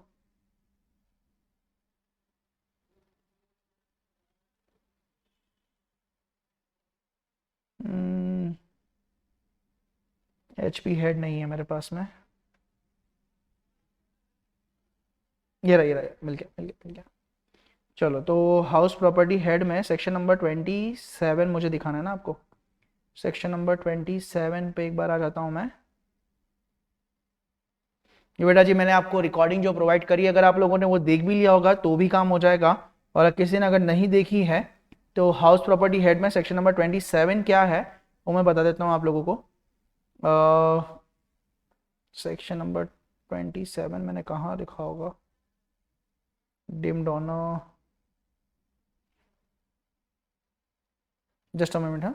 एचपी हेड नहीं है मेरे पास में, ये रहा मिल गया। चलो, तो हाउस प्रॉपर्टी हेड में सेक्शन नंबर 27 मुझे दिखाना है ना आपको, सेक्शन नंबर 27 पे एक बार आ जाता हूं मैं। ये बेटा जी मैंने आपको रिकॉर्डिंग जो प्रोवाइड करी, अगर आप लोगों ने वो देख भी लिया होगा तो भी काम हो जाएगा, और किसी ने अगर नहीं देखी है तो हाउस प्रॉपर्टी हेड में सेक्शन नंबर 27 क्या है वो मैं बता देता हूँ आप लोगों को। सेक्शन नंबर 27 मैंने कहाँ लिखा होगा, deemed owner, just a moment, हाँ,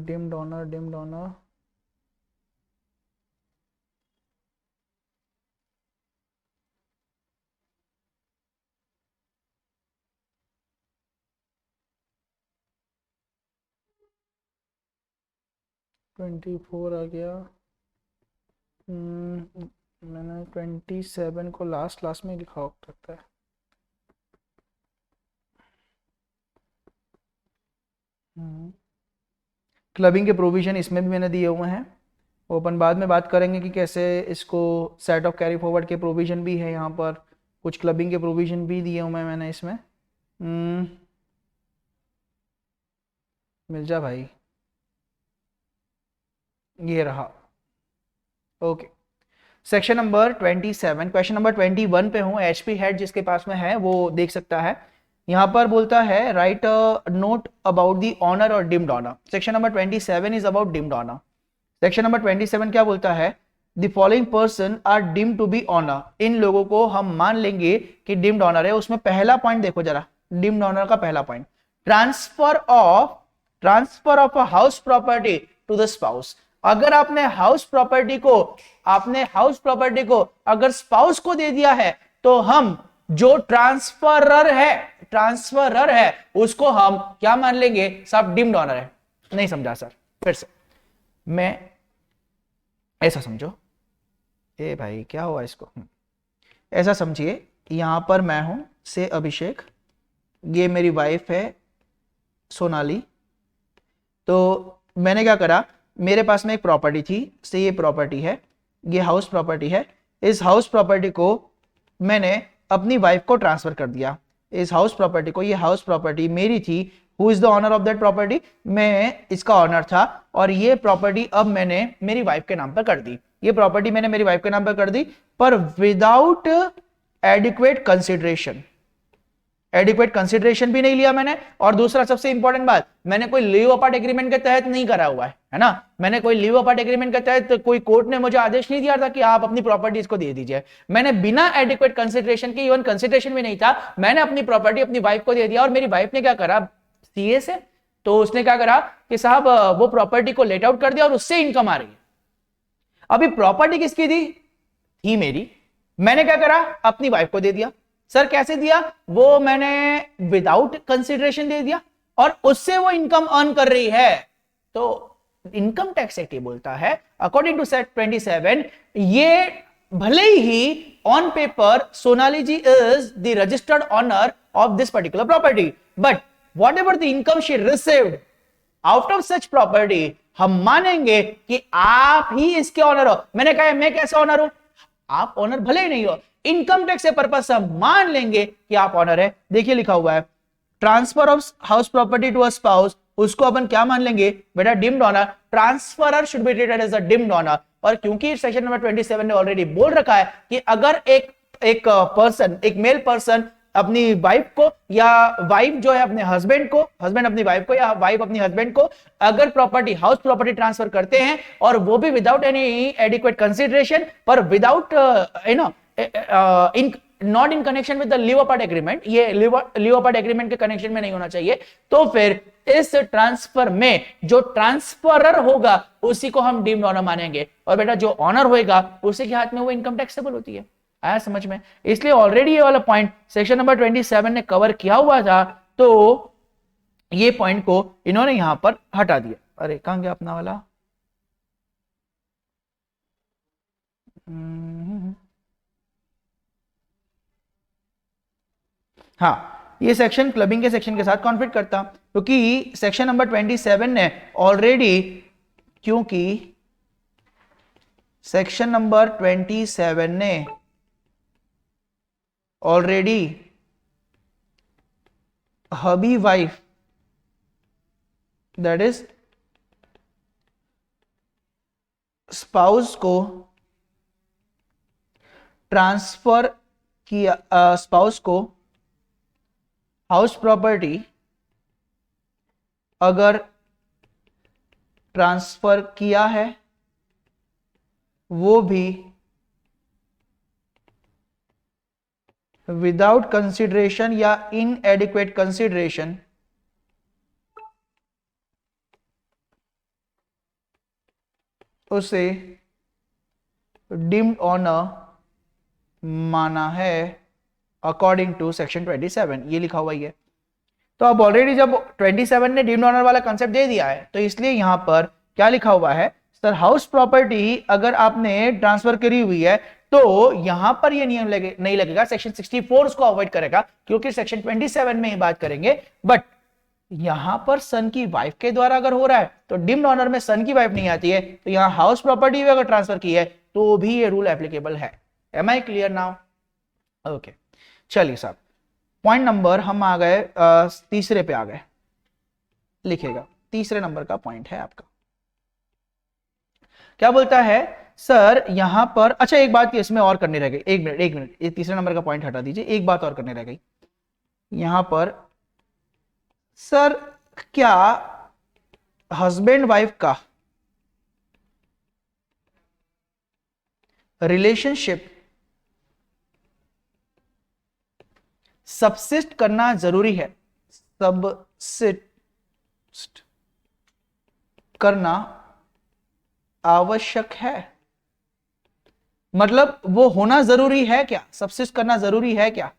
deemed owner, deemed owner, twenty four आ गया। मैंने 27 को लास्ट क्लास में लिखा हो सकता है। क्लबिंग के प्रोविजन इसमें भी मैंने दिए हुए हैं। ओपन बाद में बात करेंगे कि कैसे इसको सेट ऑफ कैरी फॉरवर्ड के प्रोविजन भी है यहाँ पर, कुछ क्लबिंग के प्रोविजन भी दिए हुए हैं मैंने इसमें। मिल जा भाई, ये रहा। Okay, section number 27, question number 21 पे हूँ। एचपी हेड जिसके पास में है वो देख सकता है। यहाँ पर बोलता है right note about the owner और deemed owner. Section number 27 is about deemed owner. Section number 27 क्या बोलता है? The following person are deemed to be owner. इन लोगों को हम मान लेंगे कि डीम्ड ऑनर है। उसमें पहला पॉइंट देखो जरा, डीम्ड ऑनर का पहला point, transfer of a house property to the spouse. अगर आपने हाउस प्रॉपर्टी को अगर स्पाउस को दे दिया है तो हम जो ट्रांसफरर है उसको हम क्या मान लेंगे? सब डीम्ड ऑनर है। नहीं समझा सर, फिर से मैं ऐसा समझो। ए भाई क्या हुआ इसको? ऐसा समझिए, यहां पर मैं हूं से अभिषेक, ये मेरी वाइफ है सोनाली। तो मैंने क्या करा, मेरे पास में एक प्रॉपर्टी थी, से ये प्रॉपर्टी है, ये हाउस प्रॉपर्टी है। इस हाउस प्रॉपर्टी को मैंने अपनी वाइफ को ट्रांसफर कर दिया। इस हाउस प्रॉपर्टी को, ये हाउस प्रॉपर्टी मेरी थी। Who is the owner of that property? मैं इसका ऑनर था। और ये प्रॉपर्टी अब मैंने मेरी वाइफ के नाम पर कर दी। ये प्रॉपर्टी मैंने मेरी वाइफ के नाम पर कर दी, पर without adequate consideration. Adequate consideration भी नहीं लिया मैंने। और दूसरा सबसे इंपॉर्टेंट बात, मैंने कोई लीव अपार्ट एग्रीमेंट के तहत नहीं करा हुआ है ना। मैंने कोई लीव अपार्ट एग्रीमेंट के तहत कोई कोर्ट ने मुझे आदेश नहीं दिया था कि आप अपनी प्रॉपर्टीज को दे दीजिए। मैंने बिना एडिक्वेट कंसिडरेशन के, इवन कंसिडरेशन भी नहीं था, मैंने अपनी प्रॉपर्टी अपनी वाइफ को दे दिया। और मेरी वाइफ ने क्या करा, सीए से, तो उसने क्या करा कि साहब वो प्रॉपर्टी को लेट आउट कर दिया और उससे इनकम आ रही है। अभी प्रॉपर्टी किसकी थी मेरी, मैंने क्या करा, अपनी वाइफ को दे दिया। सर कैसे दिया? वो मैंने विदाउट कंसिडरेशन दे दिया और उससे वो इनकम अर्न कर रही है। तो इनकम टैक्स एक्ट ये बोलता है अकॉर्डिंग टू सेक्शन 27, ये भले ही on paper Sonali ji is the registered owner of this particular property, but whatever the income she received out of such property, हम मानेंगे कि आप ही इसके ऑनर हो। मैंने कहा मैं कैसे ऑनर हूं? आप ऑनर भले ही नहीं हो, इनकम टैक्स के पर्पज से हम मान लेंगे कि आप ऑनर है। देखिए लिखा हुआ है transfer of house property to a spouse, उसको अपन क्या मान लेंगे बेटा? Deemed owner. Transferor should be treated as a deemed owner. और क्योंकि सेक्शन नंबर 27 ने ऑलरेडी बोल रखा है कि अगर एक पर्सन, एक मेल पर्सन अपनी वाइफ को, या वाइफ जो है अपने हस्बैंड को, हस्बैंड अपनी वाइफ को, या वाइफ अपनी हस्बैंड को अगर प्रॉपर्टी, हाउस प्रॉपर्टी ट्रांसफर करते हैं और वो भी विदाउट एनी एडिक्वेट कंसिडरेशन, पर without in not in connection with the live apart agreement, ये लीव अपार्ट एग्रीमेंट के कनेक्शन में नहीं होना चाहिए, तो फिर इस ट्रांसफर में जो ट्रांसफरर होगा उसी को हम डीम्ड ऑनर मानेंगे। और बेटा जो ऑनर होगा उसी के हाथ में वो इनकम टैक्सेबल होती है। आया समझ में? इसलिए ऑलरेडी ये वाला पॉइंट सेक्शन नंबर 27 ने कवर किया हुआ था, तो ये पॉइंट को इन्होंने यहां पर हटा दिया। अरे कहां गया अपना वाला? हाँ, ये सेक्शन क्लबिंग के सेक्शन के साथ कॉन्फ्लिक्ट करता, क्योंकि सेक्शन नंबर 27 ने ऑलरेडी, क्योंकि सेक्शन नंबर 27 ने already hubby wife, that is spouse को ट्रांसफर किया, स्पाउस को हाउस प्रॉपर्टी अगर ट्रांसफर किया है, वो भी विदाउट कंसिडरेशन या इनएडिक्वेट कंसिडरेशन उसे डीम्ड ऑनर माना है अकॉर्डिंग टू सेक्शन 27, ये लिखा हुआ ही है। तो अब ऑलरेडी जब 27 ने डीम्ड ऑनर वाला कंसेप्ट दे दिया है तो इसलिए यहां पर क्या लिखा हुआ है, सर हाउस प्रॉपर्टी अगर आपने ट्रांसफर करी हुई है तो यहां पर ये नियम नहीं लगेगा, सेक्शन 64 उसको अवॉइड करेगा क्योंकि सेक्शन 27 में ही बात करेंगे। बट यहां पर सन की वाइफ के द्वारा अगर हो रहा है तो डीम्ड ऑनर में सन की वाइफ नहीं आती है, तो यहां हाउस प्रॉपर्टी अगर ट्रांसफर की है तो भी ये रूल एप्लीकेबल है। Am I clear now? Okay, चलिए साहब, पॉइंट नंबर हम आ गए तीसरे पे आ गए, लिखेगा तीसरे नंबर का पॉइंट है आपका। क्या बोलता है सर यहां पर, अच्छा एक बात इसमें और करनी रह गई, एक मिनट, ये तीसरे नंबर का पॉइंट हटा दीजिए, एक बात और करनी रह गई यहां पर। सर क्या हस्बैंड वाइफ का रिलेशनशिप सबसिस्ट करना जरूरी है? सबसिस्ट करना आवश्यक है, मतलब वो होना जरूरी है क्या? सबसिस्ट करना जरूरी है क्या?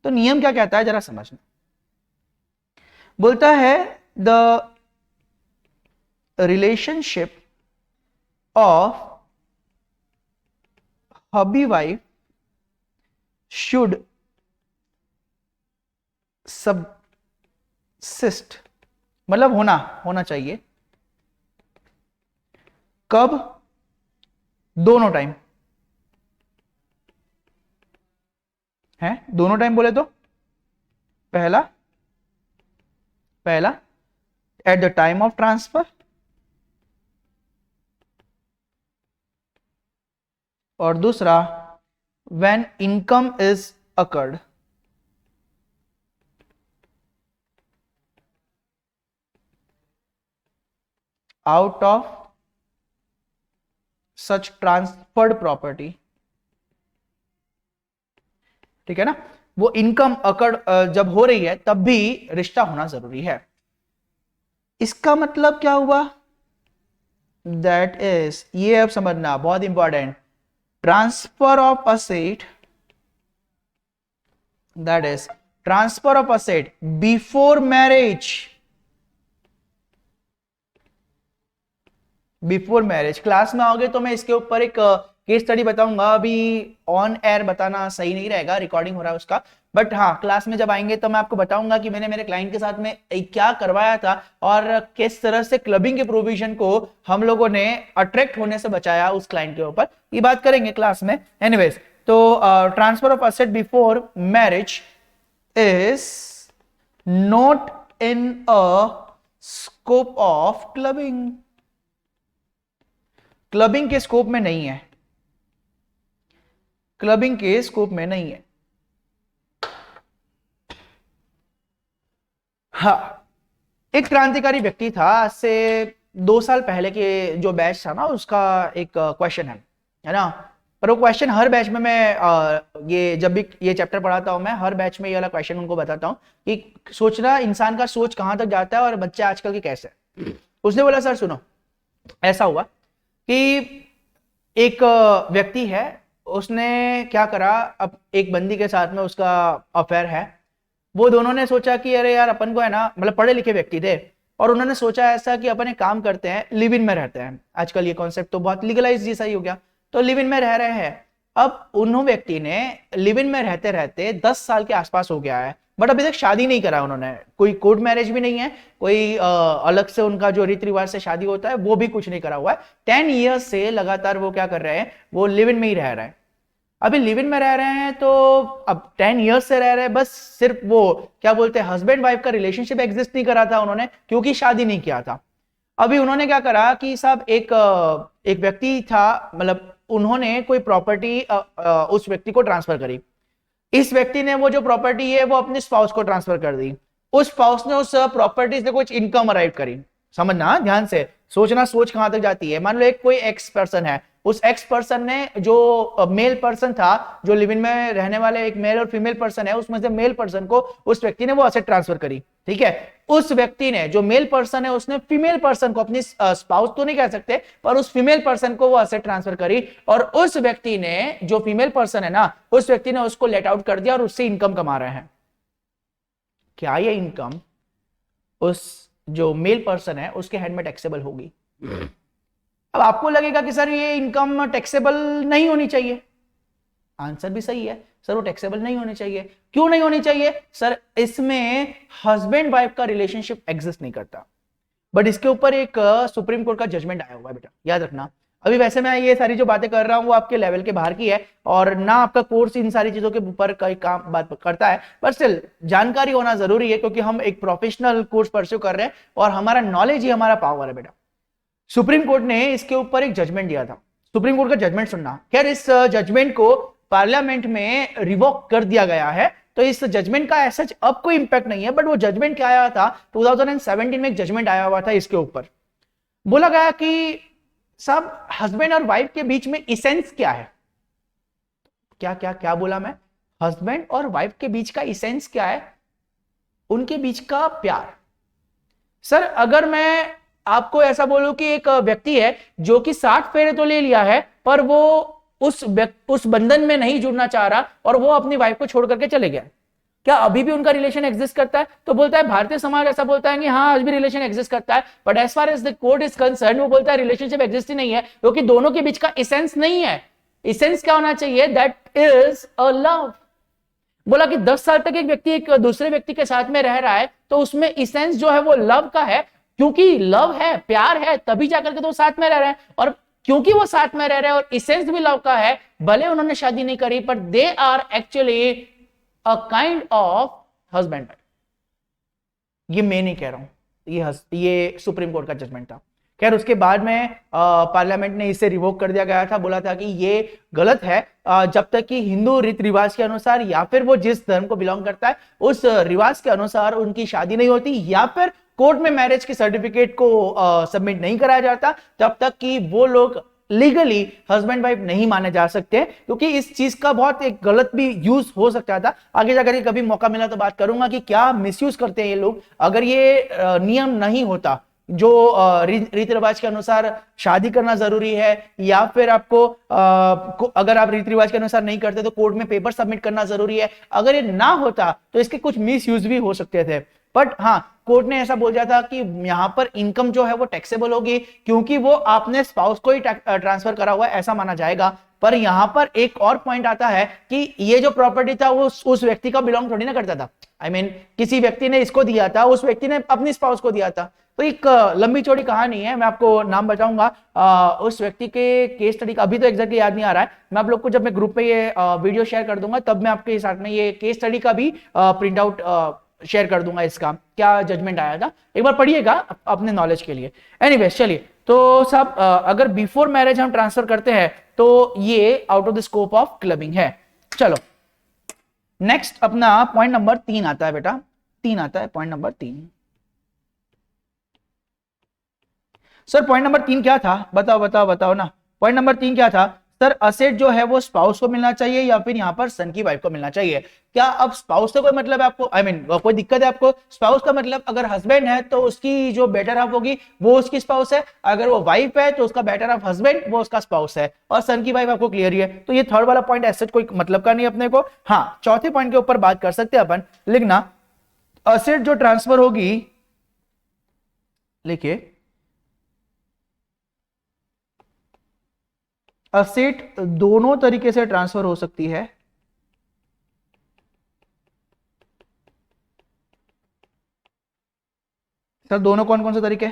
तो नियम क्या कहता है जरा समझना। बोलता है the relationship of hubby wife should subsist, मतलब होना चाहिए कब? दोनों टाइम है, दोनों टाइम बोले तो पहला at the time of transfer और दूसरा when income is occurred. Out of such transferred property, ठीक है ना, वो इनकम अकड़ जब हो रही है तब भी रिश्ता होना जरूरी है। इसका मतलब क्या हुआ? दैट इज, ये अब समझना बहुत important, transfer of asset, that is transfer of asset before marriage, before marriage. Class में आओगे तो मैं इसके ऊपर एक केस स्टडी बताऊंगा, अभी ऑन एयर बताना सही नहीं रहेगा, रिकॉर्डिंग हो रहा है उसका, बट हाँ क्लास में जब आएंगे तो मैं आपको बताऊंगा कि मैंने मेरे क्लाइंट के साथ में क्या करवाया था और किस तरह से क्लबिंग के प्रोविजन को हम लोगों ने अट्रैक्ट होने से बचाया उस क्लाइंट के ऊपर, ये बात करेंगे क्लास में। एनीवेज, तो transfer of asset before marriage is not in a scope of clubbing, clubbing के स्कोप में नहीं है, क्लबिंग के स्कोप में नहीं है। हाँ, एक क्रांतिकारी व्यक्ति था, आज से 2 साल पहले के जो बैच था ना उसका एक क्वेश्चन है ना, पर वो क्वेश्चन हर बैच में मैं ये जब भी ये चैप्टर पढ़ाता हूं मैं हर बैच में ये वाला क्वेश्चन उनको बताता हूं कि सोचना इंसान का सोच कहां तक जाता है और बच्चे आजकल के कैसे। उसने बोला सर सुनो, ऐसा हुआ कि एक व्यक्ति है, उसने क्या करा, अब एक बंदी के साथ में उसका अफेयर है, वो दोनों ने सोचा कि अरे यार अपन को है ना, मतलब पढ़े लिखे व्यक्ति थे और उन्होंने सोचा ऐसा कि अपन एक काम करते हैं, लिव इन में रहते हैं, आजकल ये कॉन्सेप्ट तो बहुत लीगलाइज जैसा ही हो गया, तो लिव इन में रह रहे हैं। अब उन्होंने व्यक्ति ने लिव इन में रहते रहते 10 साल के आसपास हो गया है, बट अभी तक शादी नहीं करा उन्होंने, कोई कोर्ट मैरिज भी नहीं है, कोई अलग से उनका जो रीति रिवाज से शादी होता है वो भी कुछ नहीं करा हुआ है। 10 ईयर्स से लगातार वो क्या कर रहे हैं, वो लिव इन में ही रह रहे हैं। अभी लिव इन में रह रहे हैं तो अब 10 ईयर्स से रह रहे हैं, बस सिर्फ वो क्या बोलते हैं हस्बैंड वाइफ का रिलेशनशिप एग्जिस्ट नहीं करा था उन्होंने, क्योंकि शादी नहीं किया था। अभी उन्होंने क्या करा कि साहब एक व्यक्ति था, मतलब उन्होंने कोई प्रॉपर्टी उस व्यक्ति को ट्रांसफर करी, इस व्यक्ति ने वो जो प्रॉपर्टी है वो अपने स्पाउस को ट्रांसफर कर दी, उस स्पाउस ने उस प्रॉपर्टी से कुछ इनकम अराइव करी। समझना ध्यान से, सोचना सोच कहां तक जाती है। मान लो एक कोई एक्स पर्सन है, उस एक्स पर्सन ने जो मेल पर्सन था, जो लिव इन में रहने वाले एक मेल और फीमेल पर्सन है, उसमें से मेल पर्सन को उस व्यक्ति ने वो असेट ट्रांसफर करी। ठीक है, उस व्यक्ति ने, जो मेल पर्सन है, उसने फीमेल पर्सन को, अपनी स्पाउस तो नहीं कह सकते, पर उस फीमेल पर्सन को वो असेट ट्रांसफर करी, और उस व्यक्ति ने, जो फीमेल पर्सन है ना, उस व्यक्ति ने उसको लेट आउट कर दिया और उससे इनकम कमा रहे हैं। क्या ये इनकम उस जो मेल पर्सन है उसके हैंड में टैक्सेबल होगी? अब आपको लगेगा कि सर ये इनकम टैक्सेबल नहीं होनी चाहिए। आंसर भी सही है, सर वो टैक्सेबल नहीं होनी चाहिए। क्यों नहीं होनी चाहिए? सर इसमें हस्बैंड वाइफ का रिलेशनशिप एग्जिस्ट नहीं करता। बट इसके ऊपर एक सुप्रीम कोर्ट का जजमेंट आया हुआ है बेटा, याद रखना। अभी वैसे मैं ये सारी जो बातें कर रहा हूं वो आपके लेवल के बाहर की है, और ना आपका कोर्स इन सारी चीजों के ऊपर कई काम बात करता है, पर स्टिल जानकारी होना जरूरी है, क्योंकि हम एक प्रोफेशनल कोर्स परस्यू कर रहे हैं और हमारा नॉलेज ही हमारा पावर है बेटा। सुप्रीम कोर्ट ने इसके ऊपर एक जजमेंट दिया था। सुप्रीम कोर्ट का जजमेंट सुनना। खैर इस जजमेंट को पार्लियामेंट में रिवोक कर दिया गया है, तो इस जजमेंट का ऐसा अब कोई इंपैक्ट नहीं है, बट वो जजमेंट क्या आया था, 2017 में एक जजमेंट आया हुआ था इसके ऊपर। बोला गया कि सब हस्बैंड और वाइफ के बीच में इसेंस क्या है? क्या क्या क्या बोला मैं? हस्बैंड और वाइफ के बीच का इसेंस क्या है? उनके बीच का प्यार। सर अगर मैं आपको ऐसा बोलूं कि एक व्यक्ति है जो कि 60 फेरे तो ले लिया है, पर वो उस बंधन में नहीं जुड़ना चाह रहा और वो अपनी वाइफ को छोड़ करके चले गया, क्या अभी भी उनका रिलेशन एग्जिस्ट करता है? तो बोलता है भारतीय समाज ऐसा बोलता है कि हाँ आज भी रिलेशन एग्जिस्ट करता है, but as far as the court is concern वो बोलता है रिलेशनशिप एग्जिस्ट ही नहीं है, क्योंकि दोनों के बीच का इसेंस नहीं है। इसेंस क्या होना चाहिए? That is a love. बोला कि 10 साल तक एक व्यक्ति एक दूसरे व्यक्ति के साथ में रह रहा है, तो उसमें इसेंस जो है वो लव का है, क्योंकि लव है, प्यार है, तभी जाकर के तो साथ में रह रहे हैं, और क्योंकि वो साथ में रह रहे हैं और इसेंस भी लव का है, भले उन्होंने शादी नहीं करी, पर they are actually a kind of husband. ये मैं नहीं कह रहा हूं, ये सुप्रीम कोर्ट का जजमेंट था। खैर उसके बाद में पार्लियामेंट ने इसे रिवोक कर दिया गया था, बोला था कि ये गलत है, जब तक कि हिंदू रीति रिवाज के अनुसार या फिर वो जिस धर्म को बिलोंग करता है उस रिवाज के अनुसार उनकी शादी नहीं होती, या फिर कोर्ट में मैरिज के सर्टिफिकेट को सबमिट नहीं कराया जाता, तब तक कि वो लोग लीगली हस्बैंड वाइफ नहीं माने जा सकते, क्योंकि इस चीज का बहुत एक गलत भी यूज हो सकता था। आगे जाकर कभी मौका मिला तो बात करूंगा कि क्या मिसयूज करते हैं ये लोग। अगर ये नियम नहीं होता, जो रीति रिवाज के अनुसार शादी करना जरूरी है, या फिर आपको अगर आप रीति रिवाज के अनुसार नहीं करते तो कोर्ट में पेपर सबमिट करना जरूरी है, अगर ये ना होता तो इसके कुछ मिस यूज भी हो सकते थे। बट हाँ, कोर्ट ने ऐसा बोल दिया था कि यहां पर इनकम जो है वो टैक्सेबल होगी, क्योंकि वो आपने स्पाउस को ही ट्रांसफर करा हुआ है ऐसा माना जाएगा। पर यहां पर एक और पॉइंट आता है कि ये जो प्रॉपर्टी था वो उस व्यक्ति का बिलोंग थोड़ी ना करता था। I mean, किसी व्यक्ति ने इसको दिया था, उस व्यक्ति ने अपनी स्पाउस को दिया था। तो एक लंबी चौड़ी कहानी है, मैं आपको नाम बताऊंगा उस व्यक्ति के केस स्टडी का, अभी तो एग्जैक्टली याद नहीं आ रहा है। मैं आप लोग को जब मैं ग्रुप पे ये वीडियो शेयर कर दूंगा तब मैं आपके साथ में ये केस स्टडी का भी प्रिंट आउट शेयर कर दूंगा, इसका क्या जजमेंट आया था, एक बार पढ़िएगा अपने नॉलेज के लिए। एनीवेज चलिए, तो सब अगर बिफोर मैरिज हम ट्रांसफर करते हैं तो ये out of the scope of clubbing है। चलो नेक्स्ट अपना पॉइंट नंबर 3 आता है बेटा, 3 आता है point number 3। Sir point number 3 क्या था? बताओ ना, पॉइंट नंबर 3 क्या था? सर असेट जो है वो स्पाउस को मिलना चाहिए या फिर यहाँ पर सन की वाइफ को मिलना चाहिए। क्या अब स्पाउस से कोई मतलब है आपको? I mean, कोई दिक्कत है आपको? स्पाउस का मतलब अगर हस्बैंड है तो उसकी जो बेटर हाफ होगी वो उसकी स्पाउस है, अगर वो वाइफ है तो उसका बेटर हाफ हस्बैंड वो उसका स्पाउस है, और सन की वाइफ आपको क्लियर ही है। तो ये थर्ड वाला पॉइंट एसेट कोई मतलब का नहीं अपने को। हाँ, चौथे पॉइंट के ऊपर बात कर सकते हैं अपन। लिखना, असेट जो ट्रांसफर होगी, लिखिए, असेट दोनों तरीके से ट्रांसफर हो सकती है। सर दोनों कौन कौन से तरीके?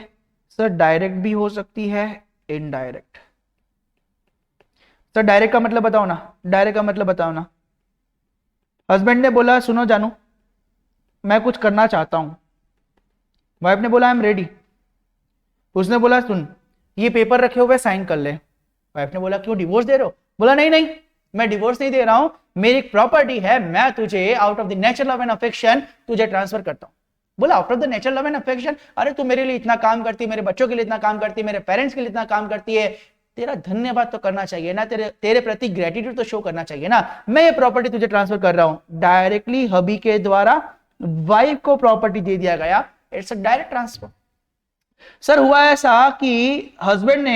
सर डायरेक्ट भी हो सकती है, इनडायरेक्ट। सर डायरेक्ट का मतलब बताओ ना, डायरेक्ट का मतलब बताओ ना। हस्बैंड ने बोला सुनो जानू मैं कुछ करना चाहता हूं, वाइफ ने बोला आई एम रेडी। उसने बोला सुन ये पेपर रखे हुए साइन कर ले। वाइफ ने बोला क्यों डिवोर्स दे रहे हो? बोला नहीं नहीं मैं डिवोर्स नहीं दे रहा हूं, मेरी एक प्रॉपर्टी है, मैं तुझे out of the nature love and affection तुझे ट्रांसफर करता हूं। बोला out of the nature love and affection? अरे तू मेरे लिए इतना काम करती है, मेरे बच्चों के लिए इतना काम करती है, मेरे पेरेंट्स के लिए इतना काम करती है, तेरा धन्यवाद तो करना चाहिए ना, तेरे प्रति ग्रेटिट्यूड तो शो करना चाहिए ना। मैं ये प्रॉपर्टी तुझे ट्रांसफर कर रहा हूं, डायरेक्टली हबी के द्वारा वाइफ को प्रॉपर्टी दे दिया गया, it's a direct transfer. Sir हुआ ऐसा कि हस्बैंड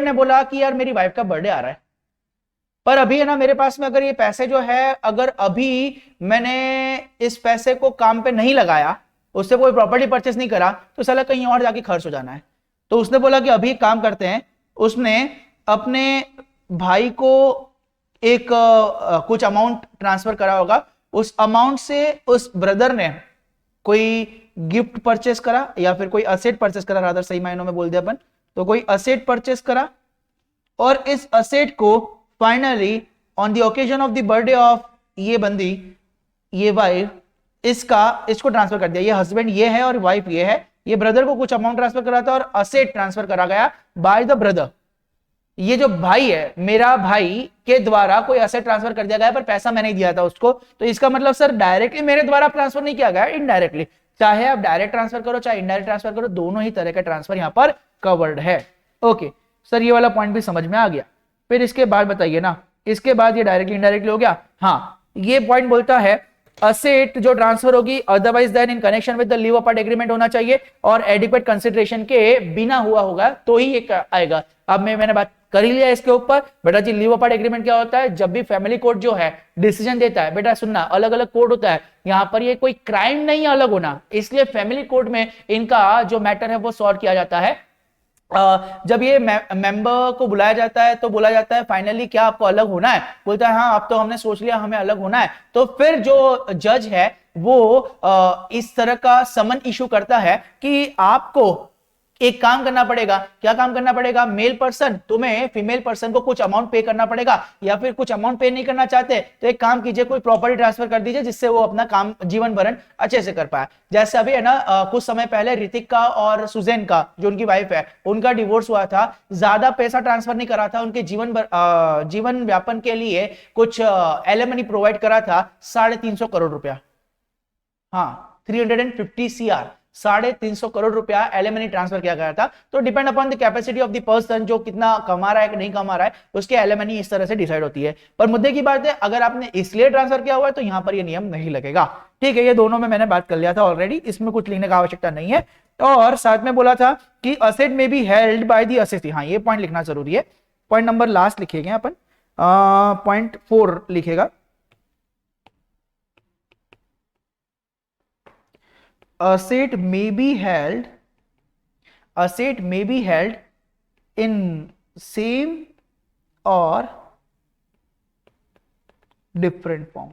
ने बोला कि यार मेरी वाइफ का बर्थडे आ रहा है, पर अभी है ना मेरे पास में अगर ये पैसे जो है, अगर अभी मैंने इस पैसे को काम पे नहीं लगाया, उससे कोई प्रॉपर्टी परचेस नहीं करा, तो साला कहीं और जाके खर्च हो जाना है। तो उसने बोला कि अभी काम करते हैं, उसने अपने भाई को एक कुछ अमाउंट ट्रांसफर करा होगा, उस अमाउंट से उस ब्रदर ने कोई गिफ्ट परचेस करा या फिर कोई असेट परचेस करा, रादर सही मायनों में बोल दिया अपन, तो कोई असेट परचेस करा, और इस असेट को finally on the occasion of the birthday of ये बंदी, ये वाइफ, इसको ट्रांसफर कर दिया। ये हस्बैंड ये है और वाइफ ये है, ये ब्रदर को कुछ अमाउंट ट्रांसफर करा था और असेट ट्रांसफर करा गया बाय द ब्रदर। ये जो भाई है, मेरा भाई के द्वारा कोई असेट ट्रांसफर कर दिया गया, पर पैसा मैंने ही दिया था उसको, तो इसका मतलब सर डायरेक्टली मेरे द्वारा ट्रांसफर नहीं किया गया, इनडायरेक्टली। चाहे आप डायरेक्ट ट्रांसफर करो चाहे इनडायरेक्ट ट्रांसफर करो, दोनों ही तरह का ट्रांसफर यहां पर कवर्ड है। ओके सर, ये वाला पॉइंट भी समझ में आ गया। फिर इसके बाद बताइए ना, इसके बाद ये डायरेक्टली इनडायरेक्टली हो गया। हाँ, ये पॉइंट बोलता है असेट जो ट्रांसफर होगी otherwise than in connection with the live apart agreement होना चाहिए और एडिक्वेट कंसिडरेशन के बिना हुआ होगा तो ही ये आएगा। अब मैंने बात कर ही लिया इसके ऊपर। बेटा जी लीव अपार्ट एग्रीमेंट क्या होता है? जब भी फैमिली कोर्ट जो है डिसीजन देता है, बेटा सुनना, अलग अलग कोर्ट होता है, यहाँ पर ये कोई क्राइम नहीं है अलग होना, इसलिए फैमिली कोर्ट में इनका जो मैटर है वो सॉल्व किया जाता है। जब ये मेंबर को बुलाया जाता है तो बोला जाता है फाइनली क्या आपको अलग होना है? बोलता है हाँ अब तो हमने सोच लिया हमें अलग होना है। तो फिर जो जज है वो इस तरह का समन इशू करता है कि आपको एक काम करना पड़ेगा। क्या काम करना पड़ेगा? मेल पर्सन तुम्हें फीमेल पर्सन को कुछ अमाउंट पे करना पड़ेगा, या फिर कुछ अमाउंट पे नहीं करना चाहते तो एक काम कीजिए, कोई प्रॉपर्टी ट्रांसफर कर दीजिए जिससे वो अपना काम जीवन भरण अच्छे से कर पाए। जैसे अभी है ना कुछ समय पहले ऋतिक का और सुजैन का जो उनकी वाइफ है उनका डिवोर्स हुआ था, ज्यादा पैसा ट्रांसफर नहीं करा था, उनके जीवन व्यापन के लिए कुछ एलिमनी प्रोवाइड करा था 350 करोड़ रुपया। हाँ 350 CR, 350 करोड़ रुपया एलिमनी ट्रांसफर किया गया था। तो depend upon the capacity of the person, जो कितना कमा रहा है कि नहीं कमा रहा है, उसके एलिमनी इस तरह से डिसाइड होती है। पर मुद्दे की बात है अगर आपने इसलिए ट्रांसफर किया हुआ है तो यहां पर ये नियम नहीं लगेगा। ठीक है, ये दोनों में मैंने बात कर लिया था ऑलरेडी, इसमें कुछ लिखने का आवश्यकता नहीं है। और साथ में बोला था कि असेट में be held by the assessee. हाँ ये पॉइंट लिखना जरूरी है। पॉइंट नंबर लास्ट लिखेंगे अपन, पॉइंट 4 लिखेगा। asset may be held in same or different form।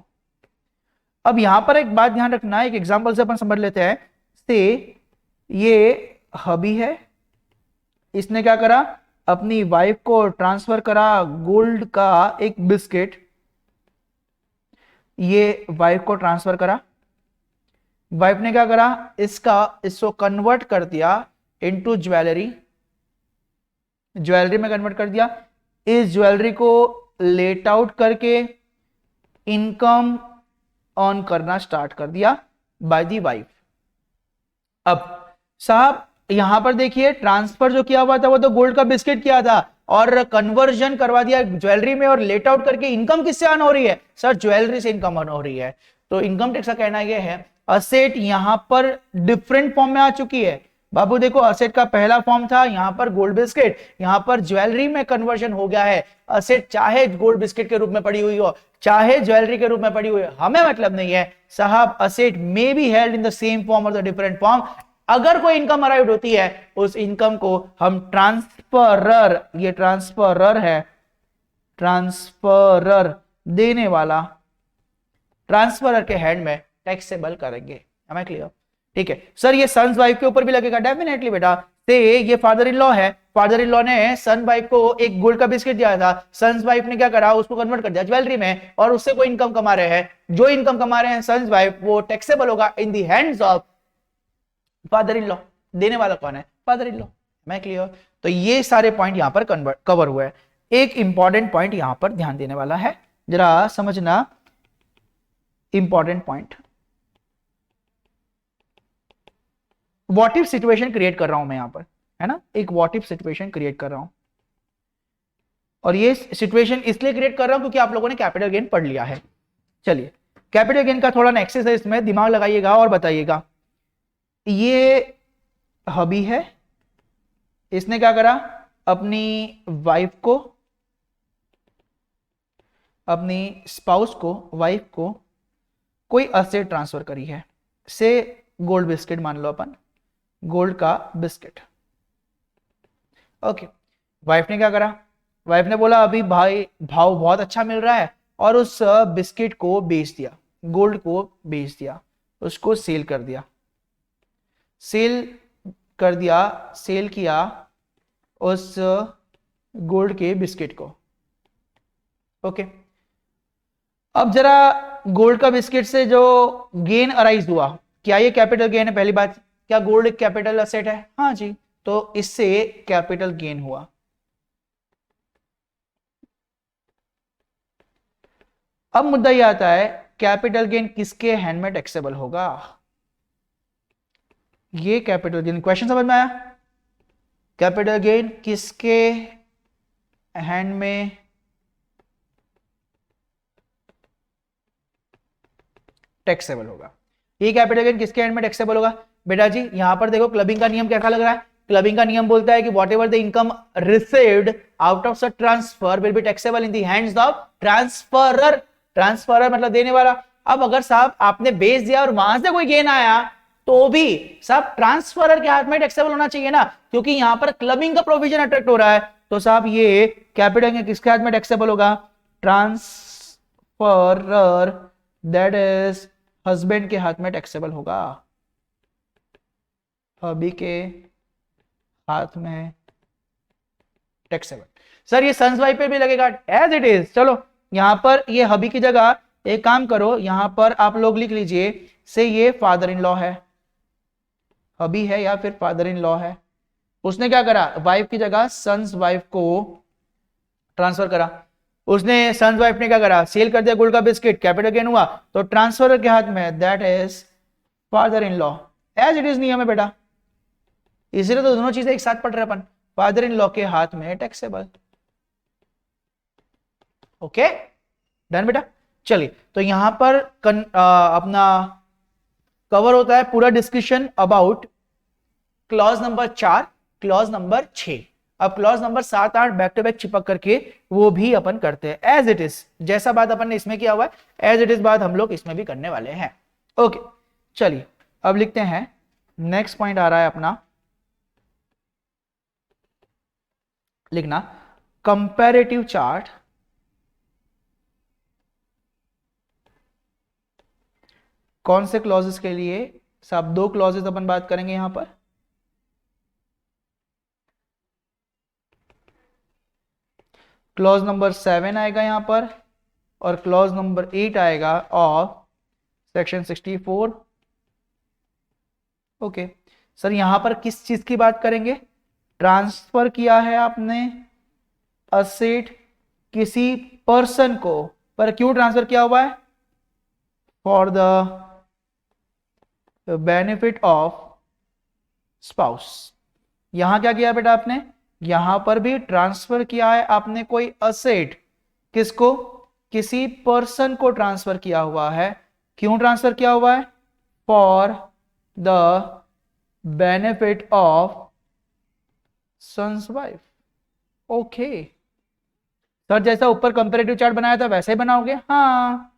अब यहां पर एक बात ध्यान रखना है, एक एग्जांपल से अपन समझ लेते हैं। से ये हबी है, इसने क्या करा, अपनी वाइफ को ट्रांसफर करा गोल्ड का एक बिस्किट, ये वाइफ को ट्रांसफर करा। वाइफ ने क्या करा, इसको कन्वर्ट कर दिया इनटू ज्वेलरी में कन्वर्ट कर दिया। इस ज्वेलरी को लेट आउट करके इनकम ऑन करना स्टार्ट कर दिया बाय दी वाइफ। अब साहब यहां पर देखिए ट्रांसफर जो किया हुआ था वो तो गोल्ड का बिस्किट किया था, और कन्वर्जन करवा दिया ज्वेलरी में, और लेट आउट करके इनकम किससे अर्न हो रही है? सर ज्वेलरी से इनकम अर्न हो रही है। तो इनकम टैक्स का कहना यह है असेट यहां पर डिफरेंट फॉर्म में आ चुकी है। बाबू देखो असेट का पहला फॉर्म था यहां पर गोल्ड बिस्किट, यहां पर ज्वेलरी में कन्वर्जन हो गया है। असेट चाहे गोल्ड बिस्किट के रूप में पड़ी हुई हो चाहे ज्वेलरी के रूप में पड़ी हुई हो, हमें मतलब नहीं है साहब। Asset may be held in the same form और द डिफरेंट फॉर्म। अगर कोई इनकम अराइव्ड होती है उस इनकम को हम ट्रांसफरर, ये ट्रांसफरर है, ट्रांसफरर देने वाला ट्रांसफरर के हैंड में टैक्सेबल करेंगे। am I clear? ठीक है सर, ये सन्स वाइफ के ऊपर भी लगेगा डेफिनेटली बेटा। से ये फादर इन लॉ है, फादर इन लॉ ने सन वाइफ को एक गोल्ड का बिस्किट दिया था, सन्स वाइफ ने क्या करा, उसको कन्वर्ट कर दिया ज्वेलरी में, और उससे कोई इनकम कमा रहे हैं। जो इनकम कमा रहे हैं सन्स वाइफ वो टैक्सेबल होगा in the hands of father in law. देने वाला कौन है? Father in law. मैं क्लियर? तो ये सारे पॉइंट यहां पर कवर हुए हैं। एक इंपॉर्टेंट पॉइंट यहां पर ध्यान देने वाला है, जरा समझना important point. What if situation create कर रहा हूं मैं यहां पर। है ना, एक व्हाट इफ सिचुएशन क्रिएट कर रहा हूं। और ये सिचुएशन इसलिए क्रिएट कर रहा हूं क्योंकि आप लोगों ने कैपिटल गेन पढ़ लिया है। चलिए कैपिटल गेन का थोड़ा नेक्स्ट है, इसमें दिमाग लगाइएगा और बताइएगा। ये हबी है, इसने क्या करा, अपनी वाइफ को, अपनी स्पाउस को, वाइफ को कोई असेट ट्रांसफर करी है, से गोल्ड बिस्किट मान लो अपन, गोल्ड का बिस्किट। ओके, वाइफ ने क्या करा, वाइफ ने बोला अभी भाई भाव बहुत अच्छा मिल रहा है, और उस बिस्किट को बेच दिया, गोल्ड को बेच दिया, उसको सेल कर दिया, सेल कर दिया, सेल किया उस गोल्ड के बिस्किट को। ओके, अब जरा गोल्ड का बिस्किट से जो गेन अराइज हुआ, क्या ये कैपिटल गेन है? पहली बात, क्या गोल्ड एक कैपिटल असेट है? हाँ जी, तो इससे कैपिटल गेन हुआ। अब मुद्दा यह आता है, कैपिटल गेन किसके हैंड में टैक्सेबल होगा? ये कैपिटल गेन, क्वेश्चन समझ में आया? कैपिटल गेन किसके हैंड में टैक्सेबल होगा? ये कैपिटल गेन किसके हैंड में टैक्सेबल होगा? बेटा जी यहां पर देखो, क्लबिंग का नियम कैसा लग रहा है? क्लबिंग का नियम बोलता है कि what ever the income received out of such transfer will be taxable in the hands of transferor. Transferor मतलब देने वाला। अब अगर साहब आपने बेच दिया और वहां से कोई गेन आया, तो भी साहब ट्रांसफरर के हाथ में टैक्सेबल होना चाहिए ना, क्योंकि यहां पर क्लबिंग का प्रोविजन अट्रैक्ट हो रहा है। तो साहब ये कैपिटल गेन किसके हाथ में टैक्सेबल होगा? ट्रांसफरर, दैट इज हस्बैंड के हाथ में टैक्सेबल होगा, हबी के हाथ में टैक्सेबल। सर ये सन्स वाइफ पे भी लगेगा? As it is. चलो यहां पर ये हबी की जगह एक काम करो, यहां पर आप लोग लिख लीजिए से ये फादर इन लॉ है, हबी है या फिर फादर इन लॉ है। उसने क्या करा, वाइफ की जगह सन्स वाइफ को ट्रांसफर करा। उसने सन्स वाइफ ने क्या करा, सेल कर दिया गोल्ड का बिस्किट, कैपिटल गेन हुआ, तो ट्रांसफर के हाथ में, that is father in law. As it is नियम है बेटा, इसलिए तो दोनों चीजें एक साथ पढ़ रहे अपन। फादर इन लॉ के हाथ में टैक्सेबल। ओके डन बेटा। चलिए तो यहां पर अपना कवर होता है पूरा discussion about clause number 4, clause number 6। अब clause number 7, 8 back to back चिपक करके वो भी अपन करते हैं एज इट इज। जैसा बात अपन ने इसमें किया हुआ है, एज इट इज बात हम लोग इसमें भी करने वाले हैं। ओके चलिए अब लिखते हैं, नेक्स्ट पॉइंट आ रहा है अपना, लिखना कंपैरेटिव चार्ट कौन से क्लॉजेस के लिए? सब 2 क्लॉजेस अपन बात करेंगे यहां पर। क्लॉज नंबर 7 आएगा यहां पर, और क्लॉज नंबर 8 आएगा ऑफ सेक्शन 64। ओके सर यहां पर किस चीज की बात करेंगे? ट्रांसफर किया है आपने असेट किसी पर्सन को, पर क्यों ट्रांसफर किया हुआ है? For the benefit of spouse. यहां क्या किया बेटा आपने? यहां पर भी ट्रांसफर किया है आपने कोई असेट, किसको? किसी पर्सन को ट्रांसफर किया हुआ है। क्यों ट्रांसफर किया हुआ है? For the benefit of son's wife. Okay sir जैसा ऊपर कंपैरेटिव चार्ट बनाया था वैसे ही बनाओगे? हाँ।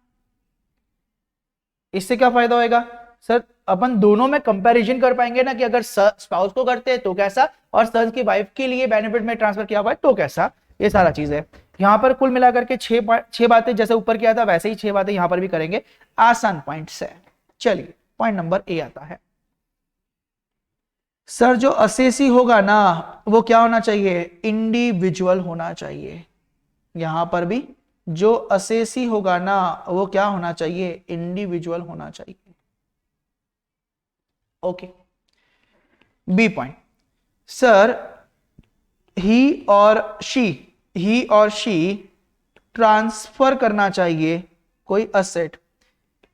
इससे क्या फायदा होएगा सर? अपन दोनों में कंपैरिजन कर पाएंगे ना, कि अगर स्पाउस को करते हैं तो कैसा, और सन्स की वाइफ के लिए बेनिफिट में ट्रांसफर किया हुआ है तो कैसा। ये सारा चीज है यहां पर। कुल मिलाकर के 6 बातें जैसे ऊपर किया था वैसे ही 6 बातें यहां पर भी करेंगे, आसान पॉइंट से। चलिए पॉइंट नंबर ए आता है, सर जो असेसी होगा ना वो क्या होना चाहिए? इंडिविजुअल होना चाहिए। यहां पर भी जो असेसी होगा ना वो क्या होना चाहिए? इंडिविजुअल होना चाहिए। ओके बी पॉइंट, सर ही और शी ट्रांसफर करना चाहिए कोई असेट,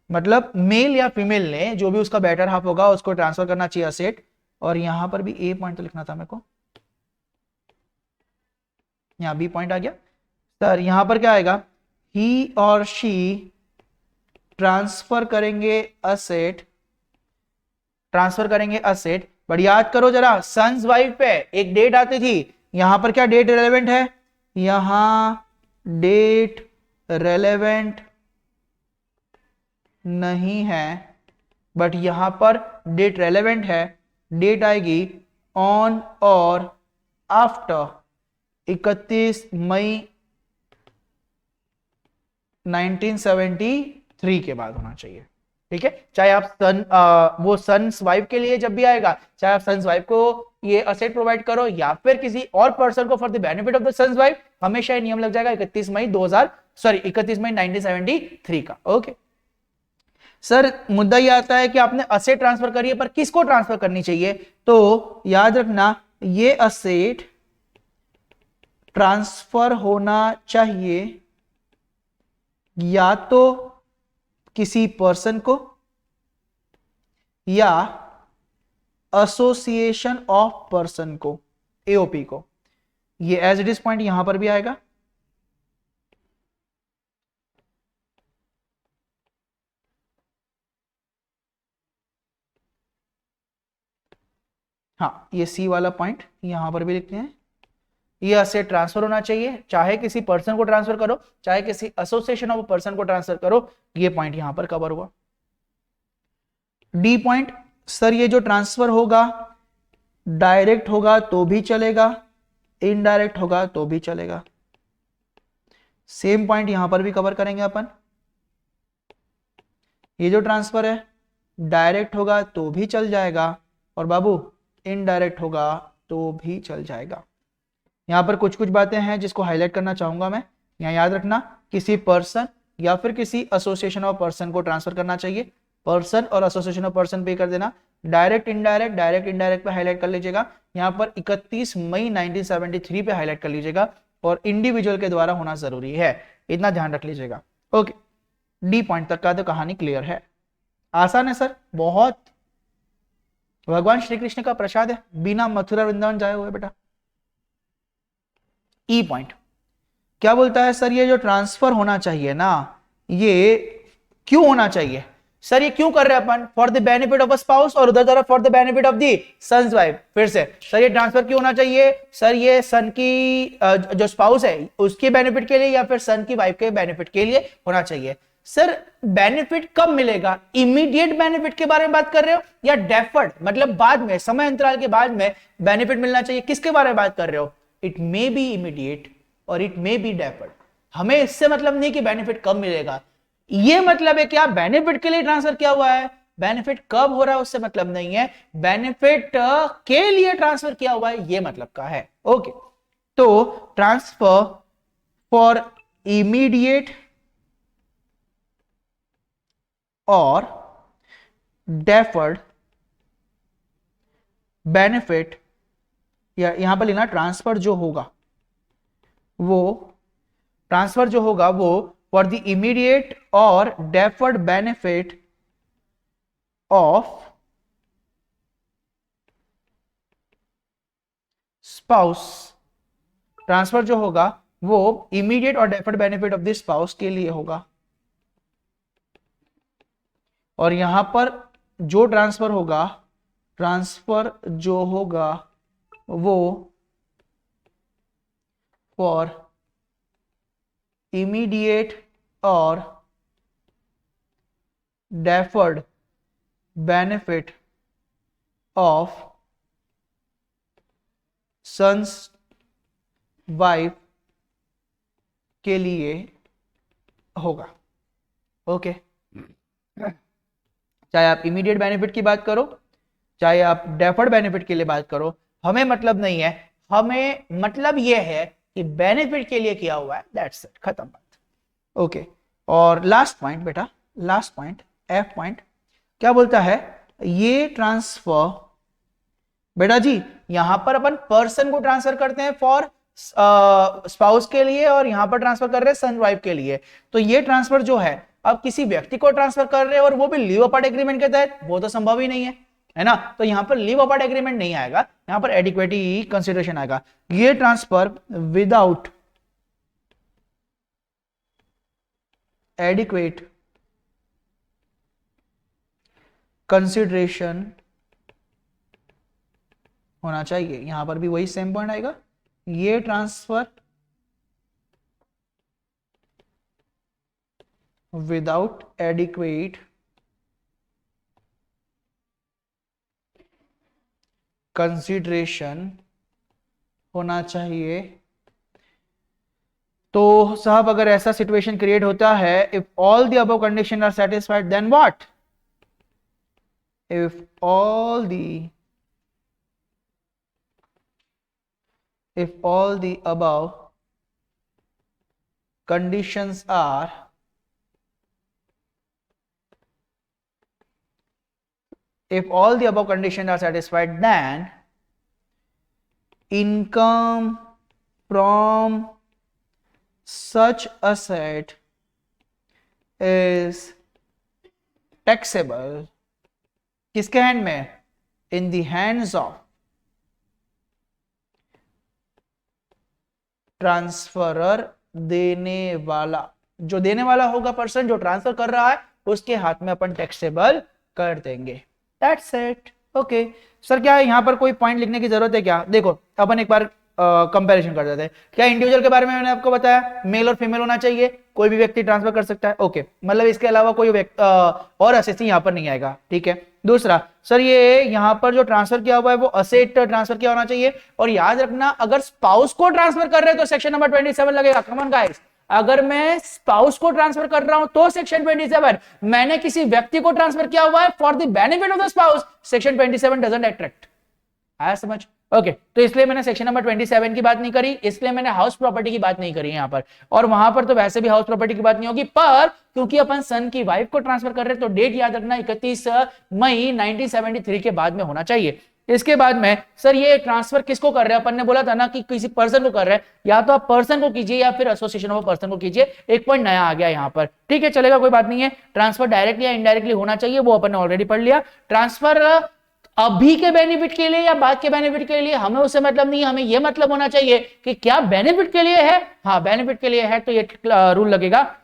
मतलब मेल या फीमेल ने, जो भी उसका बेटर हाफ होगा उसको ट्रांसफर करना चाहिए असेट। और यहां पर भी ए पॉइंट तो लिखना था मेरे को, यहाँ बी पॉइंट आ गया सर। यहां पर क्या आएगा, ही और शी ट्रांसफर करेंगे असेट, ट्रांसफर करेंगे असेट। बट याद करो जरा, सन्स वाइफ पे एक डेट आती थी, यहां पर क्या डेट रेलेवेंट है, यहां डेट रेलेवेंट नहीं है, बट यहां पर डेट रेलेवेंट है। डेट आएगी ऑन और आफ्टर 31 मई 1973 के बाद होना चाहिए। ठीक है, चाहे आप वो सन्स वाइफ के लिए जब भी आएगा, चाहे आप सन्स वाइफ को ये असेट प्रोवाइड करो या फिर किसी और पर्सन को for the benefit of the son's wife, हमेशा ये नियम लग जाएगा 31 मई 1973 का। ओके सर, मुद्दा ये आता है कि आपने असेट ट्रांसफर करी है, पर किसको ट्रांसफर करनी चाहिए, तो याद रखना ये असेट ट्रांसफर होना चाहिए या तो किसी पर्सन को या एसोसिएशन ऑफ पर्सन को, एओपी को। ये एज इट इज पॉइंट यहां पर भी आएगा। हाँ, ये सी वाला पॉइंट यहां पर भी लिखते हैं। ये असेट ट्रांसफर होना चाहिए, चाहे किसी पर्सन को ट्रांसफर करो, चाहे किसी एसोसिएशन ऑफ पर्सन को ट्रांसफर करो। ये पॉइंट यहां पर कवर हुआ। डी पॉइंट, सर ये जो ट्रांसफर होगा डायरेक्ट होगा तो भी चलेगा, इनडायरेक्ट होगा तो भी चलेगा। सेम पॉइंट यहां पर भी कवर करेंगे अपन। ये जो ट्रांसफर है डायरेक्ट होगा तो भी चल जाएगा, और बाबू इनडायरेक्ट होगा तो भी चल जाएगा। यहां पर कुछ कुछ बातें हैं जिसको हाईलाइट करना चाहूंगा मैं। यहां याद रखना, किसी पर्सन या फिर किसी एसोसिएशन ऑफ पर्सन को ट्रांसफर करना चाहिए। पर्सन और एसोसिएशन ऑफ पर्सन पे कर देना। डायरेक्ट इनडायरेक्ट, डायरेक्ट इनडायरेक्ट पे हाईलाइट कर लीजिएगा। यहां पर 31 मई 1973 पे हाईलाइट कर लीजिएगा, और इंडिविजुअल के द्वारा होना जरूरी है, इतना ध्यान रख लीजिएगा। ओके, डी पॉइंट तक का तो कहानी क्लियर है। आसान है सर, बहुत। भगवान श्री कृष्ण का प्रसाद है, बिना मथुरा वृंदावन जाए हुए बेटा। ई पॉइंट क्या बोलता है, सर ये जो ट्रांसफर होना चाहिए ना, ये क्यों होना चाहिए सर, ये क्यों कर रहे हैं अपन, for the benefit of a spouse, और उधर तरफ for the benefit of the son's wife. फिर से सर ये ट्रांसफर क्यों होना चाहिए, सर ये सन की जो स्पाउस है उसके बेनिफिट के लिए या फिर सन की वाइफ के बेनिफिट के लिए होना चाहिए। सर बेनिफिट कब मिलेगा, इमीडिएट बेनिफिट के बारे में बात कर रहे हो या डेफर्ड, मतलब बाद में, समय अंतराल के बाद में बेनिफिट मिलना चाहिए, किसके बारे में बात कर रहे हो। इट मे बी इमीडिएट और इट मे बी डेफर्ड। हमें इससे मतलब नहीं कि बेनिफिट कब मिलेगा, ये मतलब है क्या बेनिफिट के लिए ट्रांसफर किया हुआ है, बेनिफिट कब हो रहा है उससे मतलब नहीं है, बेनिफिट के लिए ट्रांसफर किया हुआ है ये मतलब का है। ओके, तो ट्रांसफर फॉर इमीडिएट और डेफर्ड बेनिफिट, या यहां पर लेना ट्रांसफर जो होगा वो, ट्रांसफर जो होगा वो फॉर द इमीडिएट और deferred benefit of spouse, transfer जो होगा वो इमीडिएट और deferred benefit of the spouse के लिए होगा। और यहां पर जो ट्रांसफर होगा, ट्रांसफर जो होगा वो फॉर इमीडिएट और deferred benefit of son's wife के लिए होगा। ओके, चाहे आप इमीडिएट बेनिफिट की बात करो, चाहे आप डेफर्ड बेनिफिट के लिए बात करो, हमें मतलब नहीं है, हमें मतलब यह है कि बेनिफिट के लिए किया हुआ है, दैट्स इट, खत्म बात। ओके, और लास्ट पॉइंट बेटा, लास्ट पॉइंट एफ पॉइंट क्या बोलता है, ये ट्रांसफर बेटा जी यहां पर अपन पर्सन को ट्रांसफर करते हैं फॉर स्पाउस के लिए, और यहां पर ट्रांसफर कर रहे हैं सन वाइफ के लिए। तो ये ट्रांसफर जो है अब किसी व्यक्ति को ट्रांसफर कर रहे हैं और वो भी लीव अपार्ट एग्रीमेंट के तहत, वो तो संभव ही नहीं है। है ना। तो यहां पर लीव अपार्ट एग्रीमेंट नहीं आएगा, यहां पर एडिक्वेटी कंसिडरेशन आएगा। ये ट्रांसफर विदाउट एडिक्वेट कंसिडरेशन होना चाहिए। यहां पर भी वही सेम पॉइंट आएगा, ये ट्रांसफर विदाउट एडिक्वेट कंसिडरेशन होना चाहिए। तो साहब अगर ऐसा सिचुएशन क्रिएट होता है, if all the above condition are satisfied then what, if all the above conditions are satisfied, then income from such asset is taxable। किसके हैंड में? In the hands of transferor, देने वाला। जो देने वाला होगा पर्सन, जो ट्रांसफर कर रहा है, उसके हाथ में अपन टैक्सेबल कर देंगे। That's it. ओके सर, क्या यहां पर कोई पॉइंट लिखने की जरूरत है क्या? देखो अपन एक बार कंपैरिजन कर देते हैं। क्या इंडिविजुअल के बारे में मैंने आपको बताया, मेल और फीमेल होना चाहिए, कोई भी व्यक्ति ट्रांसफर कर सकता है। ओके, मतलब इसके अलावा कोई और असेट यहां पर नहीं आएगा, ठीक है। दूसरा, सर ये यहां पर जो ट्रांसफर किया हुआ है वो असेट ट्रांसफर किया होना चाहिए। और याद रखना, अगर स्पाउस को ट्रांसफर कर रहे हैं तो सेक्शन नंबर 27 लगेगा। कम ऑन गाइस, अगर मैं स्पाउस को ट्रांसफर कर रहा हूं तो सेक्शन 27, मैंने किसी व्यक्ति को ट्रांसफर किया हुआ है for the benefit of the spouse, section 27 doesn't attract. आया समझ? ओके, तो इसलिए मैंने सेक्शन नंबर 27 की बात नहीं करी, इसलिए मैंने हाउस प्रॉपर्टी की बात नहीं करी यहां पर। और वहां पर तो वैसे भी हाउस प्रॉपर्टी की बात नहीं होगी, पर क्योंकि अपन सन की वाइफ को ट्रांसफर कर रहे हैं तो डेट याद रखना 31 मई 1973 के बाद में होना चाहिए। इसके बाद में सर ये ट्रांसफर किसको कर रहे हैं? अपन ने बोला था ना कि किसी पर्सन को कर रहे हैं, या तो आप पर्सन को कीजिए या फिर एसोसिएशन ऑफ पर्सन को कीजिए। एक पॉइंट नया आ गया यहां पर, ठीक है, चलेगा, कोई बात नहीं है। ट्रांसफर डायरेक्टली या इनडायरेक्टली होना चाहिए, वो अपन ने ऑलरेडी पढ़ लिया। ट्रांसफर अभी के बेनिफिट के लिए या बाद के बेनिफिट के लिए, हमें उससे मतलब नहीं है, हमें यह मतलब होना चाहिए कि क्या बेनिफिट के लिए है। हाँ, बेनिफिट के लिए है तो ये रूल लगेगा।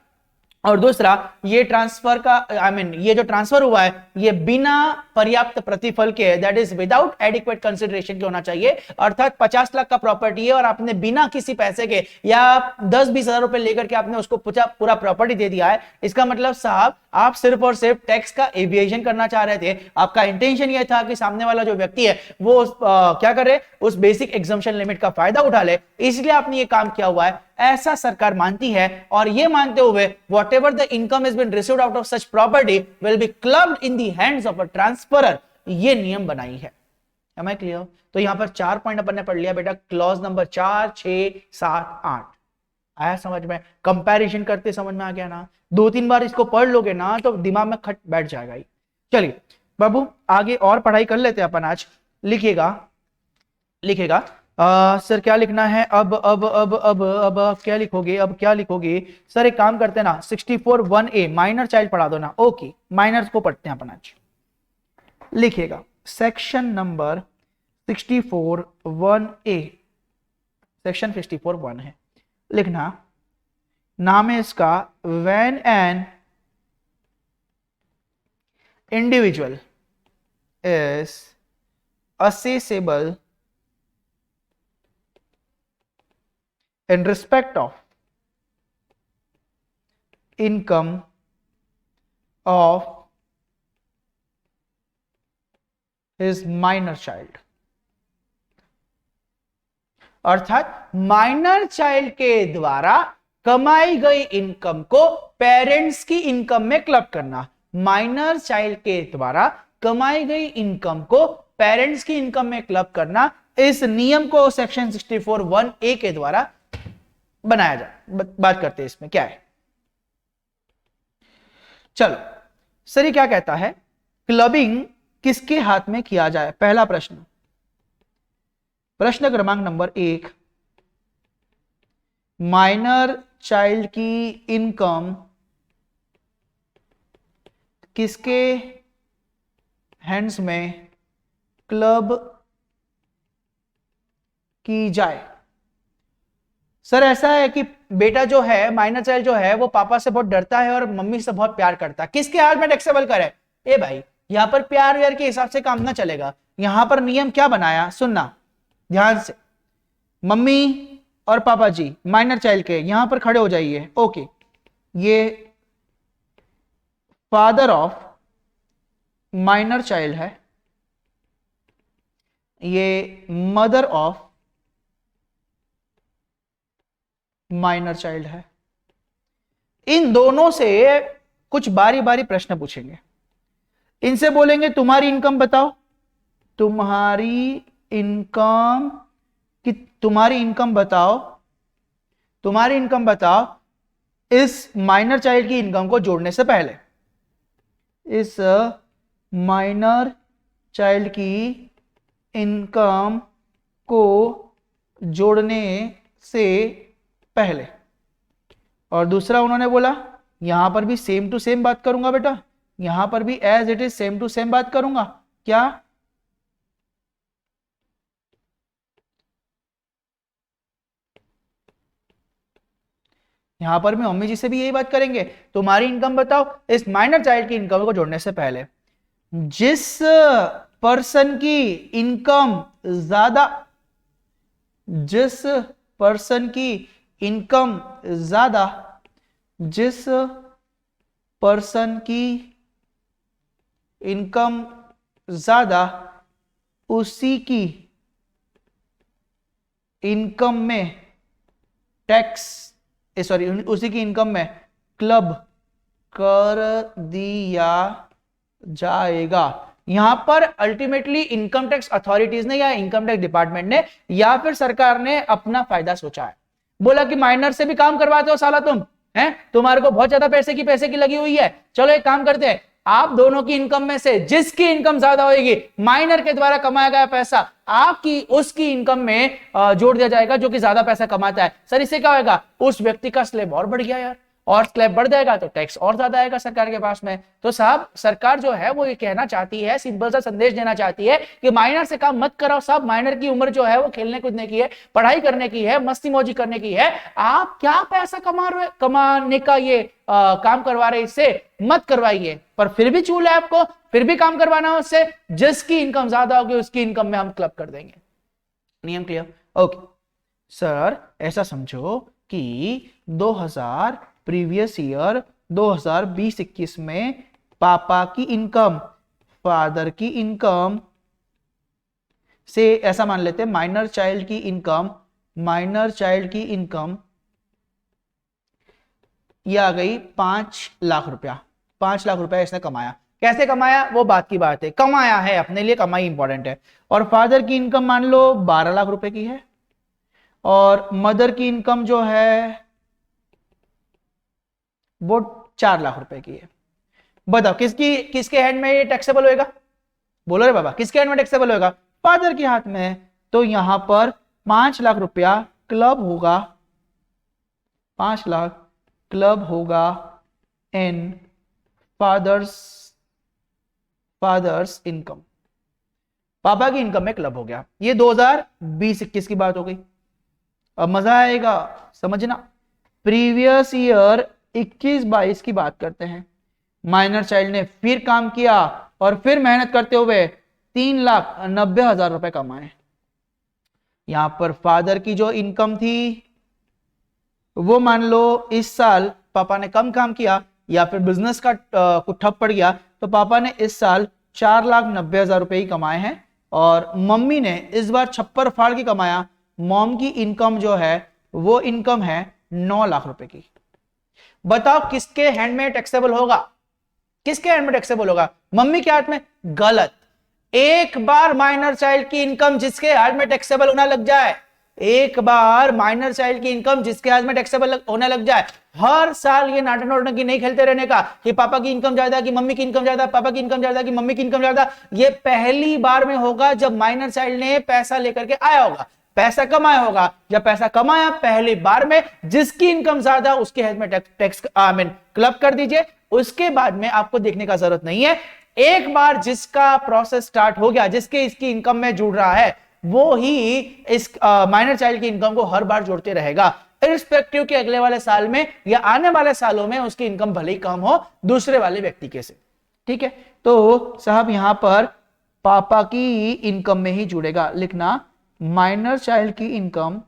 और दूसरा, ये ट्रांसफर का ये जो ट्रांसफर हुआ है ये बिना पर्याप्त प्रतिफल के, that is without adequate consideration के होना चाहिए। अर्थात 50 लाख का प्रॉपर्टी है और आपने बिना किसी पैसे के या 10-20 हजार रुपए लेकर के आपने उसको पूरा प्रॉपर्टी दे दिया है। इसका मतलब साहब आप सिर्फ और सिर्फ टैक्स का एविएशन करना चाह रहे थे। आपका इंटेंशन यह था कि सामने वाला जो व्यक्ति है वो क्या करे, उस बेसिक एग्जम्पशन लिमिट का फायदा उठा ले, इसलिए आपने ये काम किया हुआ है, ऐसा सरकार मानती है। और ये मानते हुए whatever the income has been received out of such property will be clubbed in the hands of a transferer, ये नियम बनाई है। Am I clear? तो यहां पर 4 पॉइंट अपन ने पढ़ लिया बेटा, क्लॉज नंबर 4, 6, 7, 8। आया समझ में? कंपैरिजन करते समझ में आ गया ना? 2-3 बार इसको पढ़ लोगे ना तो दिमाग में खट बैठ जाएगा ही। चलिए बाबू आगे और पढ़ाई कर लेते हैं अपन आज। लिखेगा सर क्या लिखना है अब क्या लिखोगे? अब क्या लिखोगे सर? एक काम करते हैं ना, 64(1)(a) माइनर चाइल्ड पढ़ा दो ना। ओके, माइनर्स को पढ़ते हैं अपन आज। लिखेगा सेक्शन नंबर 64(1)(a), सेक्शन 64(1) है। लिखना, नाम है इसका, when an individual is assessable in respect of income of his minor child। अर्थात माइनर चाइल्ड के द्वारा कमाई गई इनकम को पेरेंट्स की इनकम में क्लब करना। माइनर चाइल्ड के द्वारा कमाई गई इनकम को पेरेंट्स की इनकम में क्लब करना, इस नियम को सेक्शन 64(1)(a) के द्वारा बनाया जाए। बात करते हैं इसमें क्या है। चलो सर ये क्या कहता है, क्लबिंग किसके हाथ में किया जाए? पहला प्रश्न, प्रश्न क्रमांक नंबर 1, माइनर चाइल्ड की इनकम किसके हैंड्स में क्लब की जाए। सर ऐसा है कि बेटा जो है, माइनर चाइल्ड जो है, वो पापा से बहुत डरता है और मम्मी से बहुत प्यार करता है, किसके हाथ में टैक्सेबल करे? ए भाई, यहां पर प्यार व्यार के हिसाब से काम ना चलेगा। यहां पर नियम क्या बनाया, सुनना ध्यान से। मम्मी और पापा जी माइनर चाइल्ड के यहां पर खड़े हो जाइए। ओके, ये फादर ऑफ माइनर चाइल्ड है, ये मदर ऑफ माइनर चाइल्ड है। इन दोनों से कुछ बारी बारी प्रश्न पूछेंगे। इनसे बोलेंगे तुम्हारी इनकम बताओ, तुम्हारी इनकम कि तुम्हारी इनकम बताओ, तुम्हारी इनकम बताओ इस माइनर चाइल्ड की इनकम को जोड़ने से पहले, इस माइनर चाइल्ड की इनकम को जोड़ने से पहले। और दूसरा उन्होंने बोला यहां पर भी सेम टू सेम बात करूंगा बेटा, यहां पर भी as it is same to same बात करूंगा। क्या? यहां पर भी मम्मी जी से भी यही बात करेंगे, तुम्हारी इनकम बताओ इस माइनर चाइल्ड की इनकम को जोड़ने से पहले। जिस पर्सन की इनकम ज्यादा, जिस पर्सन की इनकम ज्यादा, जिस पर्सन की इनकम ज्यादा, उसी की इनकम में टैक्स, सॉरी उसी की इनकम में क्लब कर दिया जाएगा। यहां पर अल्टीमेटली इनकम टैक्स अथॉरिटीज ने या इनकम टैक्स डिपार्टमेंट ने या फिर सरकार ने अपना फायदा सोचा है। बोला कि माइनर से भी काम करवाते हो साला तुम, हैं? तुम्हारे को बहुत ज्यादा पैसे की लगी हुई है, चलो एक काम करते हैं, आप दोनों की इनकम में से जिसकी इनकम ज्यादा होगी, माइनर के द्वारा कमाया गया पैसा आपकी उसकी इनकम में जोड़ दिया जाएगा जो कि ज्यादा पैसा कमाता है। सर इससे क्या होगा, उस व्यक्ति का स्लैब और बढ़ गया यार, और स्लैब बढ़ जाएगा तो टैक्स और ज्यादा आएगा सरकार के पास में। तो साहब सरकार जो है वो ये कहना चाहती है, सिंपल सा संदेश देना चाहती है कि माइनर से काम मत कराओ साहब, माइनर की उम्र जो है वो खेलने कूदने की है, पढ़ाई करने की है, मस्ती मौजी करने की है। आप क्या पैसा कमाने का ये काम करवा रहे, इससे मत करवाइए। पर फिर भी चूल है आपको, फिर भी काम करवाना है उससे, जिसकी इनकम ज्यादा होगी उसकी इनकम में हम क्लब कर देंगे। नियम क्लियर? ओके सर, ऐसा समझो कि 2000 प्रीवियस ईयर 2020-21 में पापा की इनकम फादर की इनकम से, ऐसा मान लेते हैं माइनर चाइल्ड की इनकम, माइनर चाइल्ड की इनकम ये आ गई 5 लाख रुपया। 5 लाख रुपया इसने कमाया। कैसे कमाया वो बात की बात है, कमाया है, अपने लिए कमाई इंपॉर्टेंट है। और फादर की इनकम मान लो 12 लाख रुपए की है, और मदर की इनकम जो है वो 4 लाख रुपए की है। बताओ किसके हैंड में ये टैक्सेबल होएगा? बोलो रे बाबा, किसके हैंड में टैक्सेबल होएगा? फादर के हाथ में है। तो यहां पर 5 लाख रुपया क्लब होगा, 5 लाख क्लब होगा इन फादर्स इनकम, पापा की इनकम में क्लब हो गया। ये 2020-21 की बात हो गई। अब मजा आएगा समझना। प्रीवियस ईयर 21-22 की बात करते हैं। माइनर चाइल्ड ने फिर काम किया और फिर मेहनत करते हुए 3,90,000 रुपए कमाए। यहां पर फादर की जो इनकम थी वो मान लो इस साल पापा ने कम काम किया या फिर बिजनेस का कुछ ठप पड़ गया, तो पापा ने इस साल 4,90,000 रुपए ही कमाए हैं, और मम्मी ने इस बार छप्पर फाड़ के कमाया। मॉम की इनकम जो है वो इनकम है 9 लाख रुपए की। बताओ किसके हैंड में टैक्सेबल होगा? किसके हैंड में टैक्सेबल होगा? मम्मी के हाथ में? गलत। एक बार माइनर चाइल्ड की इनकम जिसके हाथ में टैक्सेबल होना लग जाए, एक बार माइनर चाइल्ड की इनकम जिसके हाथ में टैक्सेबल होने लग जाए, हर साल ये नाटक नौटंकी नहीं खेलते रहने का कि पापा की इनकम ज्यादा कि मम्मी की इनकम ज्यादा, पापा की इनकम ज्यादा कि मम्मी की इनकम ज्यादा। ये पहली बार में होगा जब माइनर चाइल्ड ने पैसा लेकर के आया होगा, पैसा कमाया होगा। जब पैसा कमाया पहली बार में, जिसकी इनकम ज्यादा उसके हेड में टैक्स क्लब कर दीजिए। उसके बाद में आपको देखने का जरूरत नहीं है एक बार जिसका प्रोसेस स्टार्ट हो गया, जिसके इसकी इनकम में जुड़ रहा है, वो ही इस माइनर चाइल्ड की इनकम को हर बार जोड़ते रहेगा, इर्रिस्पेक्टिव कि अगले वाले साल में या आने वाले सालों में उसकी इनकम भले ही कम हो दूसरे वाले व्यक्ति के से। ठीक है, तो साहब यहां पर पापा की इनकम में ही जुड़ेगा, लिखना माइनर चाइल्ड की इनकम,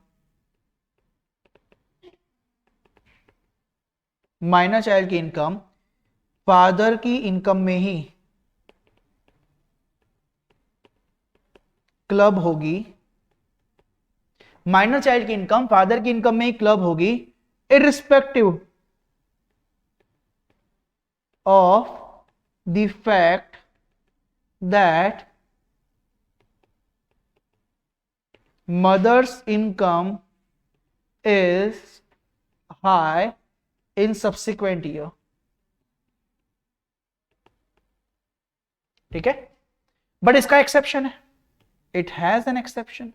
माइनर चाइल्ड की इनकम फादर की इनकम में ही क्लब होगी, माइनर चाइल्ड की इनकम फादर की इनकम में ही क्लब होगी, irrespective of the fact that mother's income is high in subsequent year. ठीक है, बट इसका एक्सेप्शन है, it has an exception.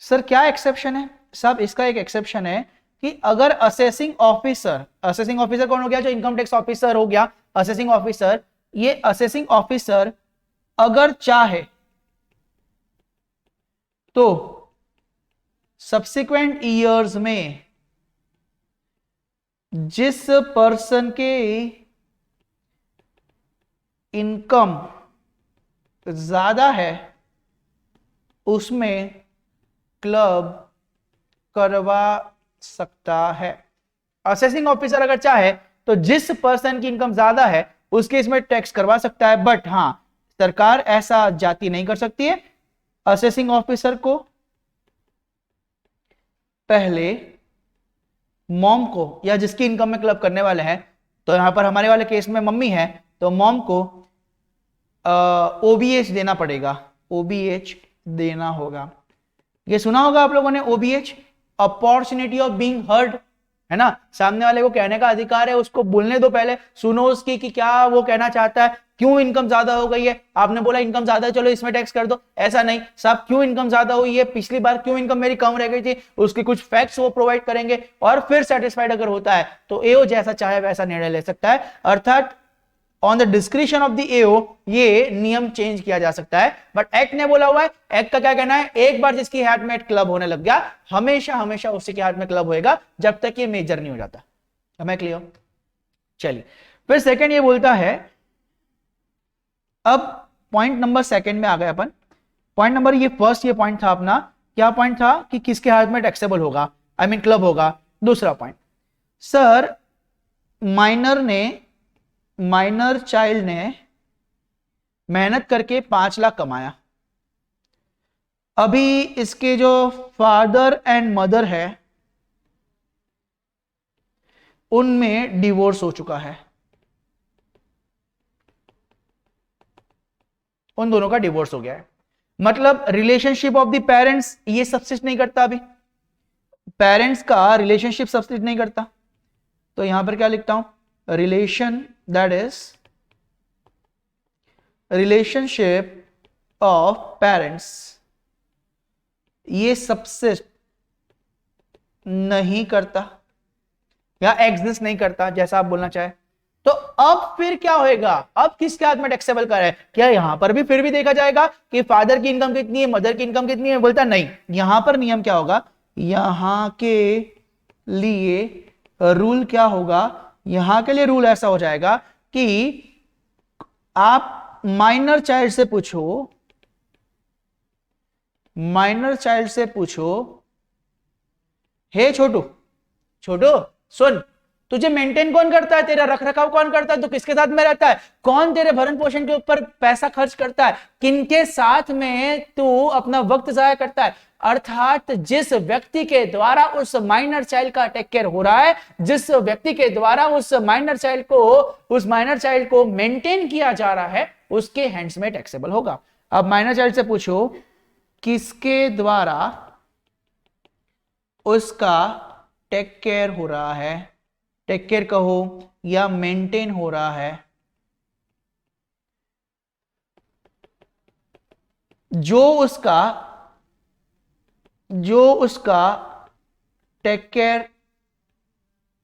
Sir क्या एक्सेप्शन है? सब इसका एक एक्सेप्शन है कि अगर असेसिंग ऑफिसर, असेसिंग ऑफिसर कौन हो गया? जो इनकम टैक्स ऑफिसर हो गया, असेसिंग ऑफिसर, ये असेसिंग ऑफिसर अगर चाहे तो सब्सिक्वेंट ईयर्स में जिस पर्सन के इनकम ज्यादा है उसमें क्लब करवा सकता है। असेसिंग ऑफिसर अगर चाहे तो जिस पर्सन की इनकम ज्यादा है उसके इसमें टैक्स करवा सकता है, बट हां सरकार ऐसा जाति नहीं कर सकती है। असेसिंग ऑफिसर को पहले मॉम को, या जिसकी इनकम में क्लब करने वाले हैं, तो यहां पर हमारे वाले केस में मम्मी है, तो मॉम को ओबीएच देना पड़ेगा, ओबीएच देना होगा। ये सुना होगा आप लोगों ने ओबीएच, अपॉर्चुनिटी ऑफ बीइंग हर्ड, है ना? सामने वाले को कहने का अधिकार है, उसको बोलने दो, पहले सुनो उसकी कि क्या वो कहना चाहता है, क्यों इनकम ज्यादा हो गई है। आपने बोला इनकम ज्यादा है, चलो इसमें टैक्स कर दो, ऐसा नहीं साहब, क्यों इनकम ज्यादा हुई है, पिछली बार क्यों इनकम मेरी कम रह गई थी, उसके कुछ फैक्ट्स वो प्रोवाइड करेंगे, और फिर सेटिस्फाइड अगर होता है तो एओ जैसा चाहे वैसा निर्णय ले सकता है, अर्थात on the description of the AO ये नियम चेंज किया जा सकता है। बट एक्ट ने बोला हुआ है, एक्ट का क्या कहना है, एक बार जिसकी हाथ में क्लब होने लग गया हमेशा हमेशा उसी के हाथ में क्लब होएगा जब तक ये मेजर नहीं हो जाता। हमें क्लियर? चलिए फिर सेकंड ये बोलता है, अब पॉइंट नंबर सेकंड में आ गए अपन। पॉइंट नंबर ये फर्स्ट ये पॉइंट था अपना, क्या पॉइंट था कि किसके हाथ में टैक्सेबल होगा, आई मीन क्लब होगा। दूसरा पॉइंट, सर माइनर चाइल्ड ने मेहनत करके 5 लाख कमाया, अभी इसके जो फादर एंड मदर है उनमें डिवोर्स हो चुका है, उन दोनों का डिवोर्स हो गया है, मतलब रिलेशनशिप ऑफ द पेरेंट्स ये सब्सिस्ट नहीं करता, अभी पेरेंट्स का रिलेशनशिप सब्सिस्ट नहीं करता। तो यहां पर क्या लिखता हूं, relation, that is relationship of parents, ये सब्सिस्ट नहीं करता या एग्जिस्ट नहीं करता, जैसा आप बोलना चाहे। तो अब फिर क्या होएगा, अब किसके हाथ में टैक्सेबल कर है? क्या यहां पर भी फिर भी देखा जाएगा कि फादर की इनकम कितनी है, मदर की इनकम कितनी है? बोलता नहीं, यहां पर नियम क्या होगा, यहां के लिए रूल क्या होगा, यहां के लिए रूल ऐसा हो जाएगा कि आप माइनर चाइल्ड से पूछो, माइनर चाइल्ड से पूछो, हे छोटू, छोटू सुन, तुझे मेंटेन कौन करता है, तेरा रख रखाव कौन करता है, तू किसके साथ में रहता है, कौन तेरे भरण पोषण के ऊपर पैसा खर्च करता है, किनके साथ में तू अपना वक्त जाया करता है। अर्थात जिस व्यक्ति के द्वारा उस माइनर चाइल्ड का टेक केयर हो रहा है, जिस व्यक्ति के द्वारा उस माइनर चाइल्ड को मेंटेन किया जा रहा है, उसके हैंड्स में टैक्सेबल होगा। अब माइनर चाइल्ड से पूछो किसके द्वारा उसका टेक केयर हो रहा है, टेक केयर कहो या मेंटेन हो रहा है, जो उसका टेक केयर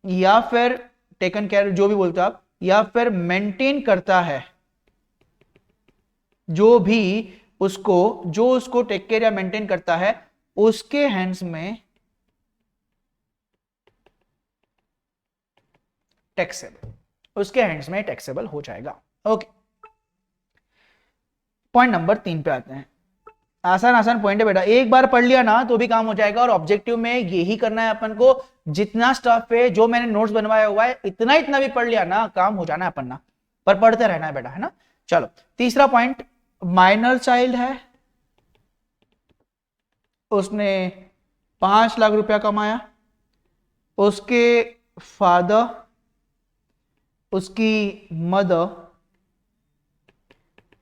या फिर टेकन केयर, जो भी बोलते हो आप, या फिर मेंटेन करता है, जो उसको टेक केयर या मेंटेन करता है, उसके हैंड्स में टैक्सेबल हो जाएगा। ओके, पॉइंट नंबर 3 पे आते हैं। आसान आसान पॉइंट है बेटा, एक बार पढ़ लिया ना तो भी काम हो जाएगा, और ऑब्जेक्टिव में यही करना है अपन को। जितना स्टफ है, जो मैंने नोट्स बनवाया हुआ है, इतना इतना भी पढ़ लिया ना, काम हो जाना है अपन ना, पर पढ़ते रहना है बेटा, है ना। चलो, तीसरा पॉइंट, माइनर चाइल्ड है, उसने 5 लाख रुपया कमाया, उसके फादर, उसकी मदर,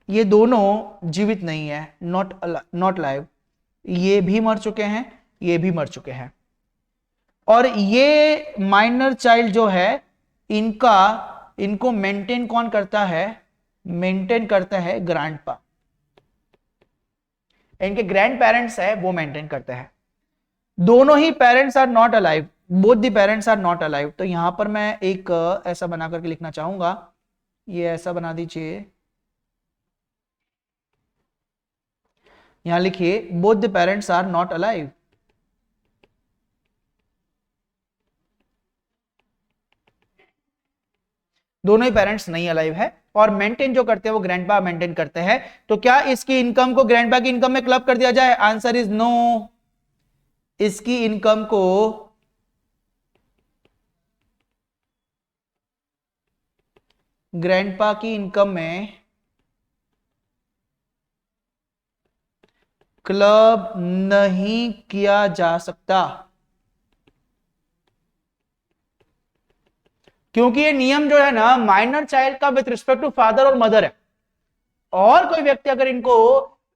ये दोनों जीवित नहीं है, नॉट लाइव, ये भी मर चुके हैं, ये भी मर चुके हैं। और ये माइनर चाइल्ड जो है, इनको मेंटेन कौन करता है? मेंटेन करता है ग्रैंडपा, इनके ग्रैंड पेरेंट्स है वो मेंटेन करते हैं। दोनों ही parents are not alive, both the parents are not alive. तो यहां पर मैं एक ऐसा बना करके लिखना चाहूंगा, ये ऐसा बना दीजिए, यहां लिखिए both the parents are not alive. दोनों ही पेरेंट्स नहीं अलाइव है, और मेंटेन जो करते हैं वो ग्रैंडपा मेंटेन करते हैं। तो क्या इसकी इनकम को ग्रैंडपा की इनकम में क्लब कर दिया जाए? Answer is no. इसकी इनकम को ग्रैंडपा की इनकम में क्लब नहीं किया जा सकता, क्योंकि ये नियम जो है ना, माइनर चाइल्ड का विथ रिस्पेक्ट टू फादर और मदर है। और कोई व्यक्ति अगर इनको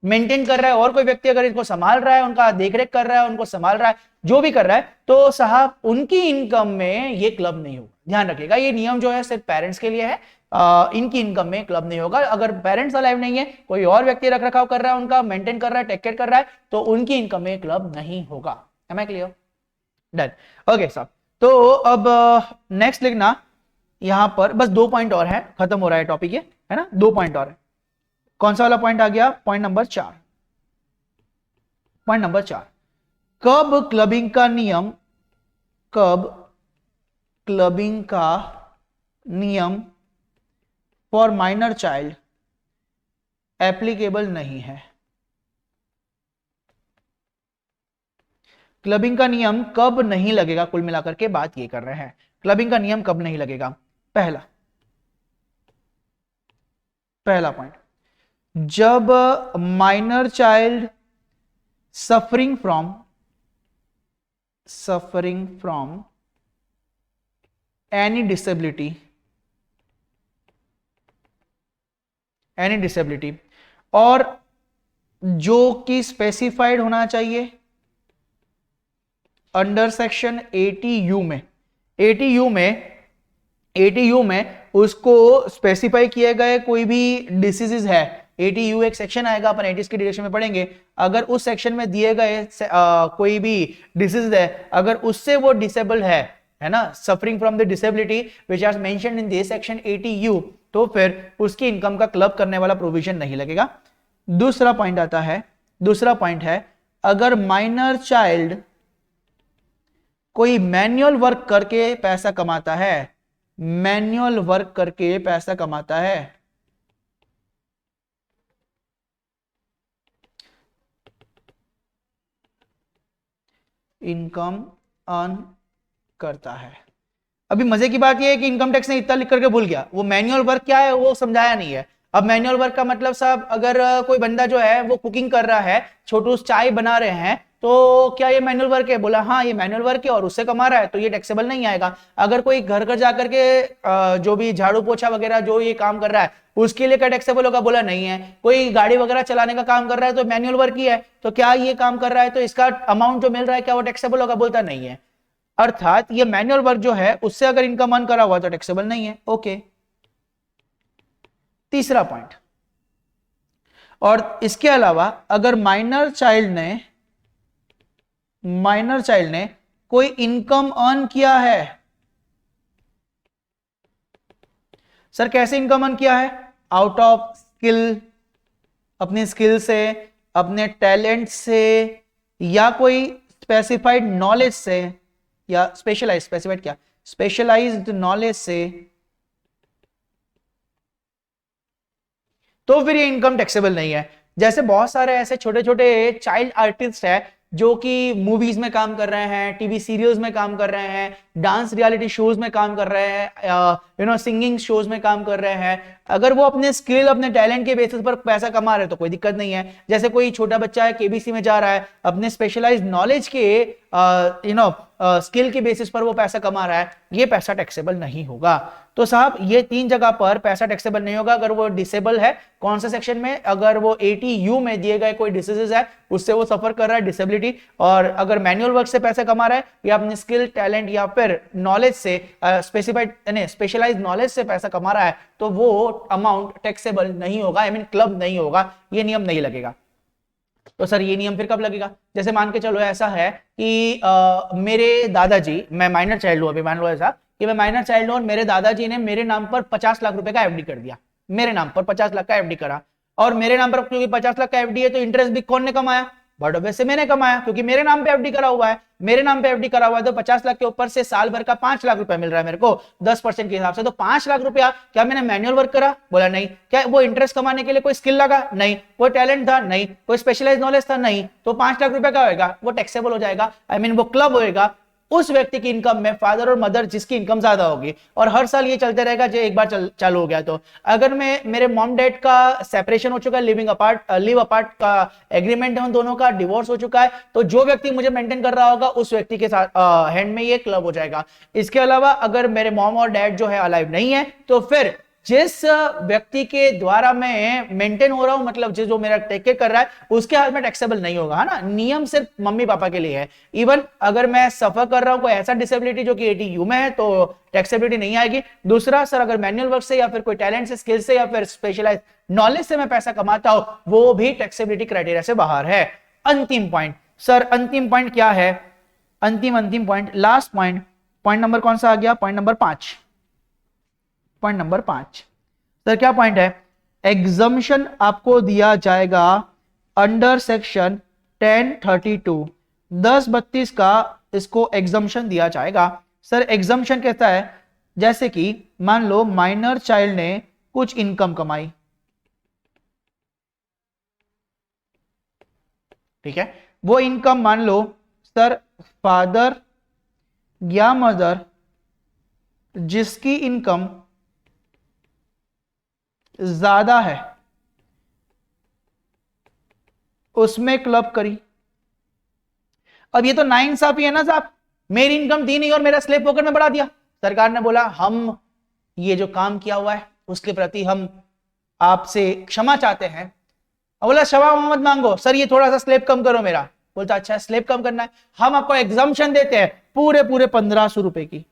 मेंटेन कर रहा है, और कोई व्यक्ति अगर इनको संभाल रहा है, उनका देखरेख कर रहा है, उनको संभाल रहा है, जो भी कर रहा है, तो साहब उनकी इनकम में ये क्लब नहीं होगा। ध्यान रखिएगा, ये नियम जो है सिर्फ पेरेंट्स के लिए है, इनकी इनकम में क्लब नहीं होगा। अगर पेरेंट्स अलाइव नहीं है, कोई और व्यक्ति रख रखाव कर रहा है, उनका मेंटेन कर रहा है, टेक केयर कर रहा है, तो उनकी इनकम में क्लब नहीं होगा। Am I clear? Done. Okay साहब, तो अब नेक्स्ट लिखना, यहां पर बस 2 पॉइंट और है, खत्म हो रहा है टॉपिक ये, है ना। 2 पॉइंट और है। कौन सा वाला पॉइंट आ गया? Point number 4। पॉइंट नंबर 4, कब क्लबिंग का नियम फॉर माइनर चाइल्ड एप्लीकेबल नहीं है? क्लबिंग का नियम कब नहीं लगेगा? कुल मिलाकर के बात ये कर रहे हैं, क्लबिंग का नियम कब नहीं लगेगा। पहला पॉइंट, जब minor child suffering from any disability और जो कि स्पेसिफाइड होना चाहिए अंडर सेक्शन 80U में, 80U में उसको स्पेसिफाई किए गए कोई भी डिसीजेज है। 80U एक सेक्शन आएगा, अपन 80s के डिरेक्शन में पढ़ेंगे। अगर उस सेक्शन में दिए गए कोई भी डिसीज है, अगर उससे वो डिसेबल्ड है ना, suffering from the disability which are mentioned in this section 80U, तो फिर उसकी इनकम का क्लब करने वाला प्रोविजन नहीं लगेगा। दूसरा पॉइंट है, अगर माइनर चाइल्ड कोई मैन्युअल वर्क करके पैसा कमाता है, इनकम अर्न करता है। अभी मजे की बात यह है कि इनकम टैक्स ने इतना लिख करके भूल गया, वो मैन्युअल वर्क क्या है वो समझाया नहीं है। अब मैन्युअल वर्क का मतलब साहब, अगर कोई बंदा जो है वो कुकिंग कर रहा है, छोटू चाय बना रहे हैं, तो क्या ये मैनुअल वर्क है? बोला हाँ ये मैनुअल वर्क है और उससे कमा रहा है, तो ये टैक्सेबल नहीं आएगा। अगर कोई घर घर जाकर के जो भी झाड़ू पोछा वगैरह जो ये काम कर रहा है, उसके लिए क्या टैक्सेबल होगा? बोला नहीं है। कोई गाड़ी वगैरह चलाने का काम कर रहा है तो मैनुअल वर्क ही है, तो क्या ये काम कर रहा है तो इसका अमाउंट जो मिल रहा है क्या वो टैक्सेबल होगा? बोलता नहीं है। अर्थात ये मैनुअल वर्क जो है उससे अगर इनकम अर्न करा हुआ तो टैक्सेबल नहीं है। ओके, तीसरा पॉइंट, और इसके अलावा अगर माइनर चाइल्ड ने कोई इनकम अर्न किया है, सर कैसे इनकम अर्न किया है? आउट ऑफ स्किल, अपनी स्किल से, अपने टैलेंट से, या कोई स्पेसिफाइड नॉलेज से, या स्पेशलाइज, स्पेसिफाइड क्या, स्पेशलाइज्ड नॉलेज से, तो फिर ये इनकम टैक्सेबल नहीं है। जैसे बहुत सारे ऐसे छोटे छोटे चाइल्ड आर्टिस्ट है जो कि मूवीज में काम कर रहे हैं, टीवी सीरियल्स में काम कर रहे हैं, डांस रियलिटी शोज में काम कर रहे हैं, सिंगिंग शोज में काम कर रहे हैं। अगर वो अपने स्किल, अपने टैलेंट के बेसिस पर पैसा कमा रहे हैं तो कोई दिक्कत नहीं है। जैसे कोई छोटा बच्चा है केबीसी में जा रहा है, अपने स्पेशलाइज्ड नॉलेज के स्किल के बेसिस पर वो पैसा कमा रहा है, ये पैसा टैक्सेबल नहीं होगा। तो साहब ये 3 जगह पर पैसा टैक्सेबल नहीं होगा। अगर वो डिसेबल है, कौन सा सेक्शन में? अगर वो 80U में दिए गए कोई डिसीजेस है उससे वो सफर कर रहा है, डिसेबिलिटी, और अगर मैनुअल वर्क से पैसा कमा रहा है या अपने स्किल, टैलेंट या फिर नॉलेज से, स्पेसिफाइड यानी स्पेशलाइज्ड नॉलेज से पैसा कमा रहा है, तो वो अमाउंट टैक्सेबल नहीं होगा, आई मीन क्लब नहीं होगा, ये नियम नहीं लगेगा। तो सर ये नियम फिर कब लगेगा? जैसे मान के चलो ऐसा है कि मेरे दादाजी, मैं माइनर चाइल्ड हूं, अभी मान लो ऐसा कि मैं माइनर चाइल्ड हूं और मेरे दादाजी ने मेरे नाम पर 50 लाख रुपए का एफडी कर दिया, मेरे नाम पर 50 लाख का एफडी करा, और मेरे नाम पर क्योंकि 50 लाख का एफडी है तो इंटरेस्ट भी कौन ने कमाया? बट ऑब्वियसली मैंने कमाया, क्योंकि मेरे नाम पे एफडी करा हुआ है। मेरे नाम पे एफडी करा हुआ है तो 50 लाख के ऊपर से साल भर का 5 लाख रुपया मिल रहा है मेरे को 10% के हिसाब से। तो 5 लाख रुपया, क्या मैंने मैनुअल वर्क करा? बोला नहीं। क्या वो इंटरेस्ट कमाने के लिए कोई स्किल लगा? नहीं। कोई टैलेंट था? नहीं। कोई स्पेशलाइज्ड नॉलेज था? नहीं। तो 5 लाख रुपया क्या होगा? वो टैक्सेबल हो जाएगा, आई मीन वो क्लब होएगा उस व्यक्ति की इनकम में, फादर और मदर जिसकी इनकम ज्यादा होगी, और हर साल ये चलते रहेगा जो एक बार चालू हो गया। तो अगर मैं, मेरे मॉम डैड का सेपरेशन हो चुका है, लिव अपार्ट का एग्रीमेंट है उन दोनों का, डिवोर्स हो चुका है, तो जो व्यक्ति मुझे मेंटेन कर रहा होगा उस व्यक्ति के साथ हैंड में ये क्लब हो जाएगा। इसके अलावा अगर मेरे मॉम और डैड जो है अलाइव नहीं है तो फिर जिस व्यक्ति के द्वारा मैं मेंटेन हो रहा हूं, मतलब जो मेरा टेक केयर कर रहा है, उसके हाथ में टैक्सेबल नहीं होगा, है ना। नियम सिर्फ मम्मी पापा के लिए है। इवन अगर मैं सफर कर रहा हूं कोई ऐसा डिसेबिलिटी जो कि 80U में है तो टैक्सेबिलिटी नहीं आएगी। दूसरा सर, अगर मैनुअल वर्क से या फिर कोई टैलेंट से, स्किल से या फिर स्पेशलाइज नॉलेज से मैं पैसा कमाता हूं, वो भी टैक्सेबिलिटी क्राइटेरिया से बाहर है। अंतिम पॉइंट सर, अंतिम पॉइंट क्या है? अंतिम point, last point, point number कौन सा आ गया? Point number 5। Point number 5 sir क्या पॉइंट है? एग्जम्पशन आपको दिया जाएगा अंडर सेक्शन 1032, 1032 का इसको एग्जम्पशन दिया जाएगा। सर एग्जम्पशन कहता है जैसे कि मान लो माइनर चाइल्ड ने कुछ इनकम कमाई, ठीक है, वो इनकम मान लो सर फादर या मदर जिसकी इनकम ज्यादा है उसमें क्लब करी। अब ये तो नाइंसाफी है ना साहब, मेरी इनकम थी नहीं और मेरा स्लेव पॉकेट में बढ़ा दिया। सरकार ने बोला हम ये जो काम किया हुआ है उसके प्रति हम आपसे क्षमा चाहते हैं। अब बोला क्षमा मत मांगो सर, ये थोड़ा सा स्लेब कम करो मेरा। बोलता अच्छा स्लेब कम करना है, हम आपको एग्जम्पशन देते हैं पूरे 1500 रुपए की।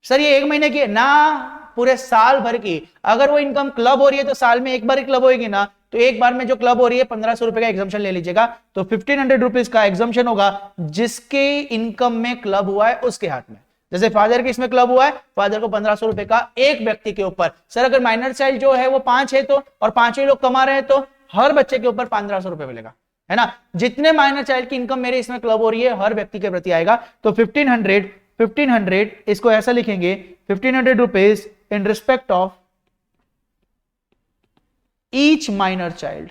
सर ये 1 महीने की ना, पूरे साल भर की। अगर वो इनकम क्लब हो रही है तो साल में एक बार ही क्लब होगी ना, तो एक बार में जो क्लब हो रही है 1500 रुपए का एग्जम्पशन ले लीजिएगा। तो 1500 रुपीज का एग्जम्पशन होगा जिसके इनकम में क्लब हुआ है उसके हाथ में। जैसे फादर के इसमें क्लब हुआ है, फादर को 1500 रुपए का एक व्यक्ति के ऊपर। सर अगर माइनर चाइल्ड जो है वो 5 है तो, और 5 ही लोग कमा रहे हैं तो हर बच्चे के ऊपर 1500 रुपए मिलेगा, है ना। जितने माइनर चाइल्ड की इनकम मेरे इसमें क्लब हो रही है हर व्यक्ति के प्रति आएगा। तो 1500 इसको ऐसा लिखेंगे 1500 rupees in respect of each minor child,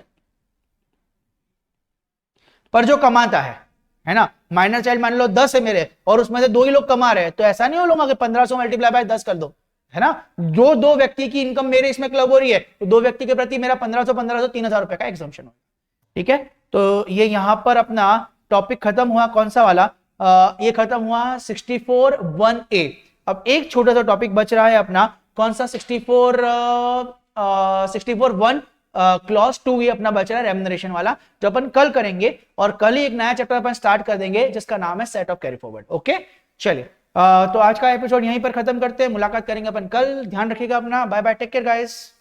पर जो कमाता है ना। माइनर चाइल्ड मान लो 10 है मेरे और उसमें से 2 ही लोग कमा रहे हैं, तो ऐसा नहीं हो लूंगा कि 1500 मल्टीप्लाई बाय 10 कर दो, है ना। जो 2 व्यक्ति की इनकम मेरे इसमें क्लब हो रही है तो 2 व्यक्ति के प्रति मेरा 1500 3000 रुपए का एग्जम्पशन होगा, ठीक है। तो ये यहां पर अपना टॉपिक खत्म हुआ। कौन सा वाला? ये खत्म हुआ 64(1)(a). अब एक छोटा सा टॉपिक बच रहा है अपना, कौन सा? 64(1) क्लॉज 2 ये अपना बच रहा है रेम्युनरेशन वाला, जो अपन कल करेंगे। और कल ही एक नया चैप्टर अपन स्टार्ट कर देंगे जिसका नाम है set of carry forward. Okay चलिए, तो आज का एपिसोड यहीं पर खत्म करते हैं। मुलाकात करेंगे अपन कल। ध्यान रखिएगा अपना। Bye bye, take care guys.